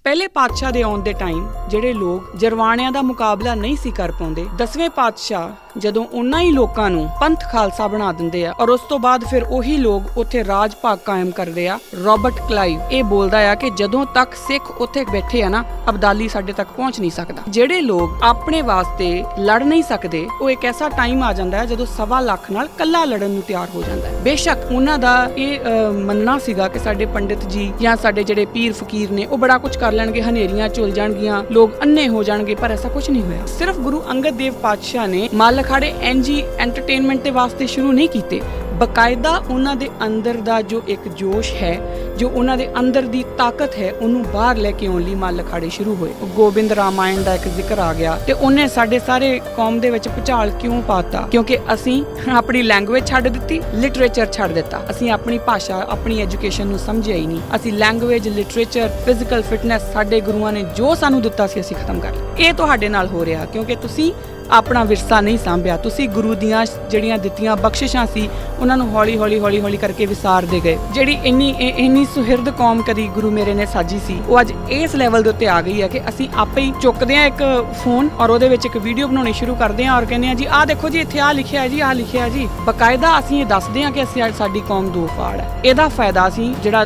ਪਹਿਲੇ ਪਾਤਸ਼ਾਹ ਦੇ ਆਉਣ ਦੇ ਟਾਈਮ ਜਿਹੜੇ ਲੋਕ ਜਰਵਾਣਿਆਂ ਦਾ ਮੁਕਾਬਲਾ ਨਹੀਂ ਸੀ ਕਰ ਪਾਉਂਦੇ, 10ਵੇਂ ਪਾਤਸ਼ਾਹ ਜਦੋਂ ਉਹਨਾਂ ਹੀ ਲੋਕਾਂ ਨੂੰ ਪੰਥ ਖਾਲਸਾ ਬਣਾ ਦਿੰਦੇ ਆ ਔਰ ਉਸ ਤੋਂ ਬਾਅਦ ਫਿਰ ਉਹੀ ਲੋਕ ਉੱਥੇ ਰਾਜ ਭਾਗ ਕਾਇਮ ਕਰਦੇ ਆ। ਰੋਬਰਟ ਕਲਾਈਵ ਇਹ ਬੋਲਦਾ ਆ ਕਿ ਜਦੋਂ ਤੱਕ ਸਿੱਖ ਉੱਥੇ ਬੈਠੇ ਆ ਨਾ, ਅਬਦਾਲੀ ਸਾਡੇ ਤੱਕ ਪਹੁੰਚ ਨਹੀਂ ਸਕਦਾ। ਜਿਹੜੇ ਲੋਕ ਆਪਣੇ ਵਾਸਤੇ ਲੜ ਨਹੀਂ ਸਕਦੇ, ਉਹ ਇੱਕ ਐਸਾ ਟਾਈਮ ਆ ਜਾਂਦਾ ਹੈ ਜਦੋਂ 1.25 ਲੱਖ ਨਾਲ ਕੱਲਾ ਲੜਨ ਨੂੰ ਤਿਆਰ ਹੋ ਜਾਂਦਾ ਹੈ। ਬੇਸ਼ੱਕ ਉਹਨਾਂ ਦਾ ਇਹ ਮੰਨਣਾ ਸੀਗਾ ਕਿ ਸਾਡੇ ਪੰਡਿਤ ਜੀ ਜਾਂ ਸਾਡੇ ਜਿਹੜੇ ਪੀਰ ਫਕੀਰ ਨੇ ਉਹ ਬੜਾ ਕੁਝ ਕਰ ਲੈਣਗੇ, ਹਨੇਰੀਆਂ ਝੁੱਲ ਜਾਣਗੀਆਂ, ਲੋਕ ਅੰਨੇ ਹੋ ਜਾਣਗੇ, ਪਰ ਐਸਾ ਕੁਝ ਨਹੀਂ ਹੋਇਆ। ਸਿਰਫ ਗੁਰੂ ਅੰਗਦ ਦੇਵ ਪਾਤਸ਼ਾਹ ਨੇ ਮੱਲ ਅਖਾੜੇ ਐਨਜੀ ਐਂਟਰਟੇਨਮੈਂਟ ਦੇ ਵਾਸਤੇ ਸ਼ੁਰੂ ਨਹੀਂ ਕੀਤੇ, ਬਕਾਇਦਾ ਉਹਨਾਂ ਦੇ ਅੰਦਰ ਦਾ ਜੋ ਇੱਕ ਜੋਸ਼ ਹੈ, ਜੋ ਉਹਨਾਂ ਦੇ ਅੰਦਰ ਦੀ ਤਾਕਤ ਹੈ, ਉਹਨੂੰ ਬਾਹਰ ਲੈ ਕੇ ਆਉਣ ਲਈ ਮੱਲ ਅਖਾੜੇ ਸ਼ੁਰੂ ਹੋਏ। ਗੋਬਿੰਦ ਰਾਮਾਇਣ ਦਾ ਇੱਕ ਜ਼ਿਕਰ ਆ ਗਿਆ ਤੇ ਉਹਨੇ ਸਾਡੇ ਸਾਰੇ ਕੌਮ ਦੇ ਵਿੱਚ ਭੁਚਾਲ ਕਿਉਂ ਪਾਤਾ? ਕਿਉਂਕਿ ਅਸੀਂ ਆਪਣੀ ਲੈਂਗੁਏਜ ਛੱਡ ਦਿੱਤੀ, ਲਿਟਰੇਚਰ ਛੱਡ ਦਿੱਤਾ। ਅਸੀਂ ਆਪਣੀ ਭਾਸ਼ਾ, ਆਪਣੀ ਐਜੂਕੇਸ਼ਨ ਨੂੰ ਸਮਝਿਆ ਹੀ ਨਹੀਂ। ਅਸੀਂ ਲੈਂਗੁਏਜ, ਲਿਟਰੇਚਰ, ਫਿਜ਼ੀਕਲ ਫਿਟਨੈਸ ਸਾਡੇ ਗੁਰੂਆਂ ਨੇ ਜੋ ਸਾਨੂੰ ਦਿੱਤਾ ਸੀ ਅਸੀਂ ਖਤਮ ਕਰ ਲਿਆ। ਇਹ ਤੁਹਾਡੇ ਨਾਲ ਹੋ ਰਿਹਾ ਕਿਉਂਕਿ ਤੁਸੀਂ ਆਪਣਾ ਵਿਰਸਾ ਨਹੀਂ ਸਾਂਭਿਆ। ਤੁਸੀਂ ਗੁਰੂ ਦੀਆਂ ਜਿਹੜੀਆਂ ਦਿੱਤੀਆਂ ਬਖਸ਼ਿਸ਼ਾਂ ਸੀ ਉਹਨਾਂ ਨੂੰ ਹੌਲੀ ਕਰਕੇ ਵਿਸਾਰਦੇ ਗਏ। ਜਿਹੜੀ ਇੰਨੀ ਸੁਹਿਰਦ ਕੌਮ ਕਦੀ ਗੁਰੂ ਮੇਰੇ ਨੇ ਸਾਜੀ ਸੀ, ਉਹ ਅੱਜ ਇਸ ਲੈਵਲ ਦੇ ਉੱਤੇ ਆ ਗਈ ਹੈ ਕਿ ਅਸੀਂ ਆਪੇ ਹੀ ਚੁੱਕਦੇ ਹਾਂ ਇੱਕ ਫੋਨ ਔਰ ਉਹਦੇ ਵਿੱਚ ਇੱਕ ਵੀਡੀਓ ਬਣਾਉਣੀ ਸ਼ੁਰੂ ਕਰਦੇ ਹਾਂ ਔਰ ਕਹਿੰਦੇ ਹਾਂ ਜੀ ਆਹ ਦੇਖੋ ਜੀ ਇੱਥੇ ਆਹ ਲਿਖਿਆ ਹੈ ਜੀ, ਆਹ ਲਿਖਿਆ ਹੈ ਜੀ। ਬਕਾਇਦਾ ਅਸੀਂ ਇਹ ਦੱਸਦੇ ਹਾਂ ਕਿ ਸਾਡੀ ਕੌਮ ਦੋ ਫਾੜ ਹੈ। ਇਹਦਾ ਫਾਇਦਾ ਅਸੀਂ ਜਿਹੜਾ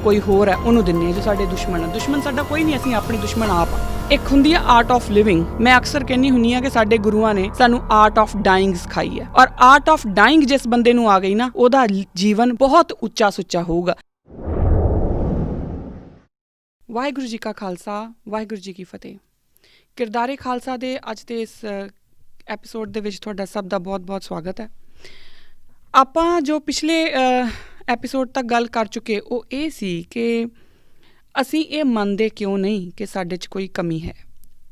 ਕੋਈ ਹੋਰ ਹੈ ਉਹਨੂੰ ਦਿੰਦੇ ਹਾਂ ਜੋ ਸਾਡੇ ਦੁਸ਼ਮਣ ਹੈ। ਦੁਸ਼ਮਣ ਸਾਡਾ ਕੋਈ ਨਹੀਂ, ਅਸੀਂ ਆਪਣੀ ਦੁਸ਼ਮਣ ਆਪ ਆ। ਇੱਕ ਹੁੰਦੀ ਹੈ ਆਰਟ ਆਫ ਲਿਵਿੰਗ। ਮੈਂ ਅਕਸਰ ਕਹਿੰਦੀ ਹੁੰਦੀ ਹਾਂ ਕਿ ਸਾਡੇ ਗੁਰੂਆਂ ਨੇ ਸਾਨੂੰ ਆਰਟ ਆਫ ਡਾਈਂਗ ਸਿਖਾਈ ਹੈ ਔਰ ਆਰਟ ਆਫ ਡਾਈਂਗ ਜਿਸ ਬੰਦੇ ਨੂੰ ਆ ਗਈ ਨਾ, ਉਹਦਾ ਜੀਵਨ ਬਹੁਤ ਉੱਚਾ ਸੁੱਚਾ ਹੋਊਗਾ। ਵਾਹਿਗੁਰੂ ਜੀ ਕਾ ਖਾਲਸਾ, ਵਾਹਿਗੁਰੂ ਜੀ ਕੀ ਫਤਿਹ। ਕਿਰਦਾਰੇ ਖਾਲਸਾ ਦੇ ਅੱਜ ਦੇ ਇਸ ਐਪੀਸੋਡ ਦੇ ਵਿੱਚ ਤੁਹਾਡਾ ਸਭ ਦਾ ਬਹੁਤ ਸਵਾਗਤ ਹੈ। ਆਪਾਂ ਜੋ ਪਿਛਲੇ ਐਪੀਸੋਡ ਤੱਕ ਗੱਲ ਕਰ ਚੁੱਕੇ ਉਹ ਇਹ ਸੀ ਕਿ ਅਸੀਂ ਇਹ ਮੰਨਦੇ ਕਿਉਂ ਨਹੀਂ ਕਿ ਸਾਡੇ 'ਚ ਕੋਈ ਕਮੀ ਹੈ।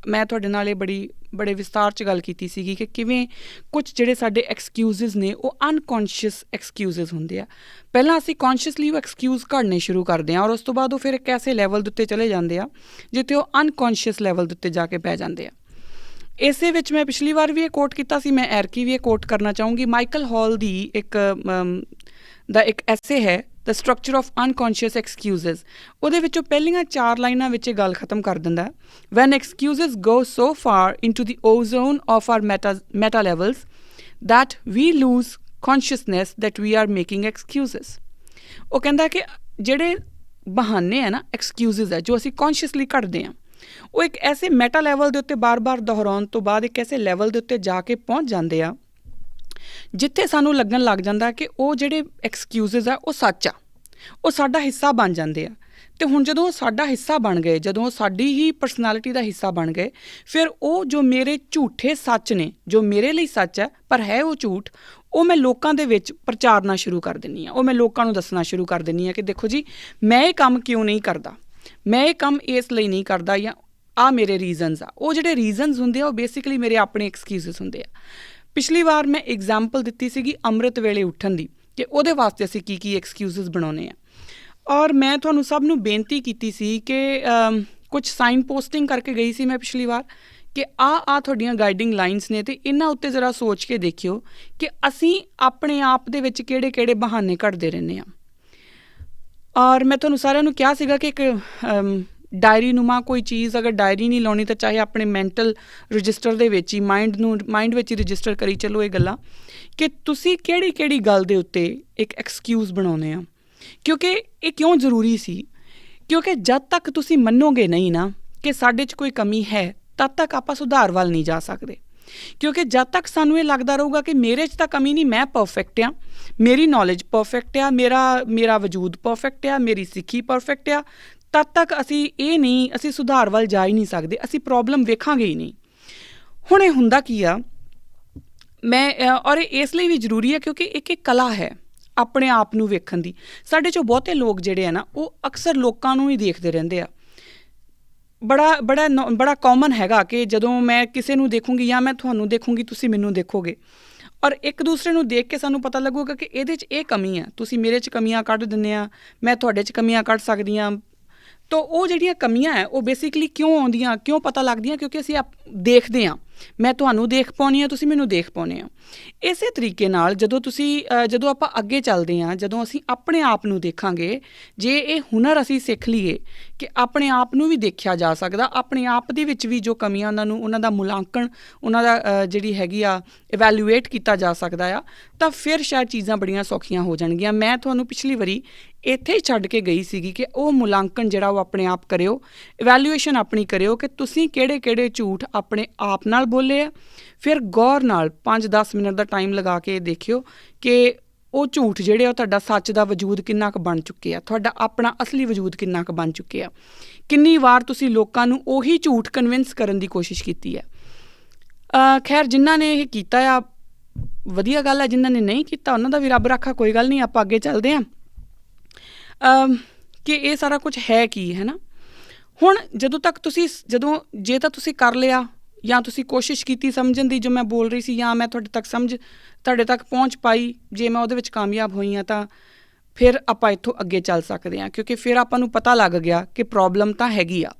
ਮੈਂ ਤੁਹਾਡੇ ਨਾਲ ਇਹ ਬੜੇ ਵਿਸਤਾਰ 'ਚ ਗੱਲ ਕੀਤੀ ਸੀਗੀ ਕਿ ਕਿਵੇਂ ਕੁਝ ਜਿਹੜੇ ਸਾਡੇ ਐਕਸਕਿਊਜ਼ਸ ਨੇ ਉਹ ਅਨਕੌਂਸ਼ੀਅਸ ਐਕਸਕਿਊਜ਼ਸ ਹੁੰਦੇ ਆ। ਪਹਿਲਾਂ ਅਸੀਂ ਕੌਂਸ਼ੀਅਸਲੀ ਉਹ ਐਕਸਕਿਊਜ਼ ਕੱਢਣੇ ਸ਼ੁਰੂ ਕਰਦੇ ਹਾਂ ਔਰ ਉਸ ਤੋਂ ਬਾਅਦ ਉਹ ਫਿਰ ਇੱਕ ਐਸੇ ਲੈਵਲ ਦੇ ਉੱਤੇ ਚਲੇ ਜਾਂਦੇ ਆ ਜਿੱਥੇ ਉਹ ਅਨਕੌਂਸ਼ੀਅਸ ਲੈਵਲ ਦੇ ਉੱਤੇ ਜਾ ਕੇ ਪੈ ਜਾਂਦੇ ਆ। ਇਸੇ ਵਿੱਚ ਮੈਂ ਪਿਛਲੀ ਵਾਰ ਵੀ ਇਹ ਕੋਟ ਕੀਤਾ ਸੀ, ਮੈਂ ਐਰਕੀ ਵੀ ਇਹ ਕੋਟ ਕਰਨਾ ਚਾਹੂੰਗੀ। ਮਾਈਕਲ ਹਾਲ ਦੀ ਇੱਕ ਐਸੇ ਹੈ ਦ ਸਟਰਕਚਰ ਆਫ ਅਨਕੌਂਸ਼ੀਅਸ ਐਕਸਕਿਊਜ਼ਸ। ਉਹਦੇ ਵਿੱਚੋਂ ਪਹਿਲੀਆਂ 4 ਲਾਈਨਾਂ ਵਿੱਚ ਇਹ ਗੱਲ ਖਤਮ ਕਰ ਦਿੰਦਾ, when excuses go so far into the ozone of our meta levels that we lose consciousness that we are making excuses. ਉਹ ਕਹਿੰਦਾ ਕਿ ਜਿਹੜੇ ਬਹਾਨੇ ਹੈ ਨਾ, ਐਕਸਕਿਊਜ਼ਸ ਹੈ ਜੋ ਅਸੀਂ ਕੌਂਸ਼ੀਅਸਲੀ ਕੱਢਦੇ ਹਾਂ, ਉਹ ਇੱਕ ਐਸੇ ਮੈਟਾ ਲੈਵਲ ਦੇ ਉੱਤੇ ਬਾਰ-ਬਾਰ ਦੁਹਰਾਉਣ ਤੋਂ ਬਾਅਦ ਇੱਕ ਐਸੇ ਲੈਵਲ ਦੇ ਉੱਤੇ ਜਾ ਕੇ ਪਹੁੰਚ ਜਾਂਦੇ ਆ ਜਿੱਥੇ ਸਾਨੂੰ ਲੱਗਣ ਲੱਗ ਜਾਂਦਾ ਕਿ ਉਹ ਜਿਹੜੇ ਐਕਸਕਿਊਜ਼ਸ ਆ ਉਹ ਸੱਚ ਆ, ਉਹ ਸਾਡਾ ਹਿੱਸਾ ਬਣ ਜਾਂਦੇ ਆ। ਅਤੇ ਹੁਣ ਜਦੋਂ ਉਹ ਸਾਡਾ ਹਿੱਸਾ ਬਣ ਗਏ, ਜਦੋਂ ਉਹ ਸਾਡੀ ਹੀ ਪਰਸਨੈਲਿਟੀ ਦਾ ਹਿੱਸਾ ਬਣ ਗਏ, ਫਿਰ ਉਹ ਜੋ ਮੇਰੇ ਝੂਠੇ ਸੱਚ ਨੇ, ਜੋ ਮੇਰੇ ਲਈ ਸੱਚ ਹੈ ਪਰ ਹੈ ਉਹ ਝੂਠ, ਉਹ ਮੈਂ ਲੋਕਾਂ ਦੇ ਵਿੱਚ ਪ੍ਰਚਾਰਨਾ ਸ਼ੁਰੂ ਕਰ ਦਿੰਦੀ ਹਾਂ। ਉਹ ਮੈਂ ਲੋਕਾਂ ਨੂੰ ਦੱਸਣਾ ਸ਼ੁਰੂ ਕਰ ਦਿੰਦੀ ਹਾਂ ਕਿ ਦੇਖੋ ਜੀ ਮੈਂ ਇਹ ਕੰਮ ਕਿਉਂ ਨਹੀਂ ਕਰਦਾ, ਮੈਂ ਇਹ ਕੰਮ ਇਸ ਲਈ ਨਹੀਂ ਕਰਦਾ, ਜਾਂ ਆਹ ਮੇਰੇ ਰੀਜ਼ਨਸ ਆ। ਉਹ ਜਿਹੜੇ ਰੀਜ਼ਨਸ ਹੁੰਦੇ ਆ ਉਹ ਬੇਸਿਕਲੀ ਮੇਰੇ ਆਪਣੇ ਐਕਸਕਿਊਜ਼ਸ ਹੁੰਦੇ ਆ। ਪਿਛਲੀ ਵਾਰ ਮੈਂ ਐਗਜ਼ਾਮਪਲ ਦਿੱਤੀ ਸੀਗੀ ਅੰਮ੍ਰਿਤ ਵੇਲੇ ਉੱਠਣ ਦੀ, ਕਿ ਉਹਦੇ ਵਾਸਤੇ ਅਸੀਂ ਕੀ ਐਕਸਕਿਊਜ਼ਸ ਬਣਾਉਂਦੇ ਆ। ਔਰ ਮੈਂ ਤੁਹਾਨੂੰ ਸਭ ਨੂੰ ਬੇਨਤੀ ਕੀਤੀ ਸੀ ਕਿ ਕੁਝ ਸਾਈਨ ਪੋਸਟਿੰਗ ਕਰਕੇ ਗਈ ਸੀ ਮੈਂ ਪਿਛਲੀ ਵਾਰ ਕਿ ਆਹ ਤੁਹਾਡੀਆਂ ਗਾਈਡਿੰਗ ਲਾਈਨਸ ਨੇ ਅਤੇ ਇਹਨਾਂ ਉੱਤੇ ਜ਼ਰਾ ਸੋਚ ਕੇ ਦੇਖਿਓ ਕਿ ਅਸੀਂ ਆਪਣੇ ਆਪ ਦੇ ਵਿੱਚ ਕਿਹੜੇ ਬਹਾਨੇ ਕੱਢਦੇ ਰਹਿੰਦੇ ਹਾਂ। ਔਰ ਮੈਂ ਤੁਹਾਨੂੰ ਸਾਰਿਆਂ ਨੂੰ ਕਿਹਾ ਸੀਗਾ ਕਿ ਇੱਕ ਡਾਇਰੀ ਨੂਮਾ ਕੋਈ ਚੀਜ਼, ਅਗਰ ਡਾਇਰੀ ਨਹੀਂ ਲਾਉਣੀ ਤਾਂ ਚਾਹੇ ਆਪਣੇ ਮੈਂਟਲ ਰਜਿਸਟਰ ਦੇ ਵਿੱਚ ਹੀ ਮਾਈਂਡ ਵਿੱਚ ਹੀ ਰਜਿਸਟਰ ਕਰੀ ਚੱਲੋ ਇਹ ਗੱਲਾਂ ਕਿ ਤੁਸੀਂ ਕਿਹੜੀ ਗੱਲ ਦੇ ਉੱਤੇ ਇੱਕ ਐਕਸਕਿਊਜ਼ ਬਣਾਉਂਦੇ ਆ। ਕਿਉਂਕਿ ਇਹ ਕਿਉਂ ਜ਼ਰੂਰੀ ਸੀ? ਕਿਉਂਕਿ ਜਦ ਤੱਕ ਤੁਸੀਂ ਮੰਨੋਗੇ ਨਹੀਂ ਨਾ ਕਿ ਸਾਡੇ 'ਚ ਕੋਈ ਕਮੀ ਹੈ, ਤਦ ਤੱਕ ਆਪਾਂ ਸੁਧਾਰ ਵੱਲ ਨਹੀਂ ਜਾ ਸਕਦੇ। ਕਿਉਂਕਿ ਜਦ ਤੱਕ ਸਾਨੂੰ ਇਹ ਲੱਗਦਾ ਰਹੂਗਾ ਕਿ ਮੇਰੇ 'ਚ ਤਾਂ ਕਮੀ ਨਹੀਂ, ਮੈਂ ਪਰਫੈਕਟ ਆ, ਮੇਰੀ ਨੌਲੇਜ ਪਰਫੈਕਟ ਆ, ਮੇਰਾ ਵਜੂਦ ਪਰਫੈਕਟ ਆ, ਮੇਰੀ ਸਿੱਖੀ ਪਰਫੈਕਟ ਆ, ਤਦ ਤੱਕ ਅਸੀਂ ਸੁਧਾਰ ਵੱਲ ਜਾ ਹੀ ਨਹੀਂ ਸਕਦੇ, ਅਸੀਂ ਪ੍ਰੋਬਲਮ ਵੇਖਾਂਗੇ ਹੀ ਨਹੀਂ। ਹੁਣ ਇਹ ਹੁੰਦਾ ਕੀ ਆ, ਔਰ ਇਹ ਇਸ ਲਈ ਵੀ ਜ਼ਰੂਰੀ ਹੈ ਕਿਉਂਕਿ ਇੱਕ ਕਲਾ ਹੈ ਆਪਣੇ ਆਪ ਨੂੰ ਵੇਖਣ ਦੀ। ਸਾਡੇ 'ਚੋਂ ਬਹੁਤੇ ਲੋਕ ਜਿਹੜੇ ਆ ਨਾ ਉਹ ਅਕਸਰ ਲੋਕਾਂ ਨੂੰ ਹੀ ਦੇਖਦੇ ਰਹਿੰਦੇ ਆ। ਬੜਾ ਕਾਮਨ ਹੈਗਾ ਕਿ ਜਦੋਂ ਮੈਂ ਕਿਸੇ ਨੂੰ ਦੇਖੂੰਗੀ ਜਾਂ ਮੈਂ ਤੁਹਾਨੂੰ ਦੇਖੂੰਗੀ, ਤੁਸੀਂ ਮੈਨੂੰ ਦੇਖੋਗੇ ਔਰ ਇੱਕ ਦੂਸਰੇ ਨੂੰ ਦੇਖ ਕੇ ਸਾਨੂੰ ਪਤਾ ਲੱਗੂਗਾ ਕਿ ਇਹਦੇ 'ਚ ਇਹ ਕਮੀ ਆ, ਤੁਸੀਂ ਮੇਰੇ 'ਚ ਕਮੀਆਂ ਕੱਢ ਦਿੰਦੇ ਆ, ਮੈਂ ਤੁਹਾਡੇ 'ਚ ਕਮੀਆਂ ਕੱਢ ਸਕਦੀ ਹਾਂ। ਤਾਂ ਉਹ ਜਿਹੜੀਆਂ ਕਮੀਆਂ ਹੈ ਉਹ ਬੇਸਿਕਲੀ ਕਿਉਂ ਆਉਂਦੀਆਂ, ਕਿਉਂ ਪਤਾ ਲੱਗਦੀਆਂ, ਕਿਉਂਕਿ ਅਸੀਂ ਦੇਖਦੇ ਹਾਂ। ਮੈਂ ਤੁਹਾਨੂੰ ਦੇਖ ਪਾਉਂਦੀ ਹਾਂ, ਤੁਸੀਂ ਮੈਨੂੰ ਦੇਖ ਪਾਉਂਦੇ ਹੋ। ਇਸੇ ਤਰੀਕੇ ਨਾਲ ਜਦੋਂ ਆਪਾਂ ਅੱਗੇ ਚੱਲਦੇ ਹਾਂ, ਜਦੋਂ ਅਸੀਂ ਆਪਣੇ ਆਪ ਨੂੰ ਦੇਖਾਂਗੇ, ਜੇ ਇਹ ਹੁਨਰ ਅਸੀਂ ਸਿੱਖ ਲਈਏ ਕਿ ਆਪਣੇ ਆਪ ਨੂੰ ਵੀ ਦੇਖਿਆ ਜਾ ਸਕਦਾ, ਆਪਣੇ ਆਪ ਦੇ ਵਿੱਚ ਵੀ ਜੋ ਕਮੀਆਂ ਉਹਨਾਂ ਦਾ ਮੁਲਾਂਕਣ, ਉਹਨਾਂ ਦਾ ਜਿਹੜੀ ਹੈਗੀ ਆ ਇਵੈਲੂਏਟ ਕੀਤਾ ਜਾ ਸਕਦਾ ਆ, ਤਾਂ ਫਿਰ ਸ਼ਾਇਦ ਚੀਜ਼ਾਂ ਬੜੀਆਂ ਸੌਖੀਆਂ ਹੋ ਜਾਣਗੀਆਂ। ਮੈਂ ਤੁਹਾਨੂੰ ਪਿਛਲੀ ਵਾਰੀ ਇੱਥੇ ਹੀ ਛੱਡ ਕੇ ਗਈ ਸੀਗੀ ਕਿ ਉਹ ਮੁਲਾਂਕਣ ਜਿਹੜਾ ਉਹ ਆਪਣੇ ਆਪ ਕਰਿਓ, ਇਵੈਲੂਏਸ਼ਨ ਆਪਣੀ ਕਰਿਓ ਕਿ ਤੁਸੀਂ ਕਿਹੜੇ ਝੂਠ ਆਪਣੇ ਆਪ ਨਾਲ ਬੋਲੇ ਆ। ਫਿਰ ਗੌਰ ਨਾਲ 5-10 ਮਿੰਟ ਦਾ ਟਾਈਮ ਲਗਾ ਕੇ ਦੇਖਿਓ ਕਿ ਉਹ ਝੂਠ ਜਿਹੜੇ ਆ ਤੁਹਾਡਾ ਸੱਚ ਦਾ ਵਜੂਦ ਕਿੰਨਾ ਕੁ ਬਣ ਚੁੱਕੇ ਆ, ਤੁਹਾਡਾ ਆਪਣਾ ਅਸਲੀ ਵਜੂਦ ਕਿੰਨਾ ਕੁ ਬਣ ਚੁੱਕੇ ਆ। ਕਿੰਨੀ ਵਾਰ ਤੁਸੀਂ ਲੋਕਾਂ ਨੂੰ ਉਹੀ ਝੂਠ ਕਨਵਿੰਸ ਕਰਨ ਦੀ ਕੋਸ਼ਿਸ਼ ਕੀਤੀ ਹੈ। ਖੈਰ, ਜਿਨ੍ਹਾਂ ਨੇ ਇਹ ਕੀਤਾ ਆ ਵਧੀਆ ਗੱਲ ਹੈ, ਜਿਨ੍ਹਾਂ ਨੇ ਨਹੀਂ ਕੀਤਾ ਉਹਨਾਂ ਦਾ ਵੀ ਰੱਬ ਰਾਖਾ, ਕੋਈ ਗੱਲ ਨਹੀਂ, ਆਪਾਂ ਅੱਗੇ ਚੱਲਦੇ ਹਾਂ ਕਿ ਇਹ ਸਾਰਾ ਕੁਝ ਹੈ ਕੀ, ਹੈ ਨਾ। ਹੁਣ ਜੇ ਤਾਂ ਤੁਸੀਂ ਕਰ ਲਿਆ ਜਾਂ ਤੁਸੀਂ ਕੋਸ਼ਿਸ਼ ਕੀਤੀ ਸਮਝਣ ਦੀ, ਜੋ ਮੈਂ ਬੋਲ ਰਹੀ ਸੀ, ਜਾਂ ਮੈਂ ਤੁਹਾਡੇ ਤੱਕ ਪਹੁੰਚ ਪਾਈ, ਜੇ ਮੈਂ ਉਹਦੇ ਵਿੱਚ ਕਾਮਯਾਬ ਹੋਈ ਹਾਂ, ਤਾਂ ਫਿਰ ਆਪਾਂ ਇੱਥੋਂ ਅੱਗੇ ਚੱਲ ਸਕਦੇ ਹਾਂ, ਕਿਉਂਕਿ ਫਿਰ ਆਪਾਂ ਨੂੰ ਪਤਾ ਲੱਗ ਗਿਆ ਕਿ ਪ੍ਰੋਬਲਮ ਤਾਂ ਹੈਗੀ ਆ,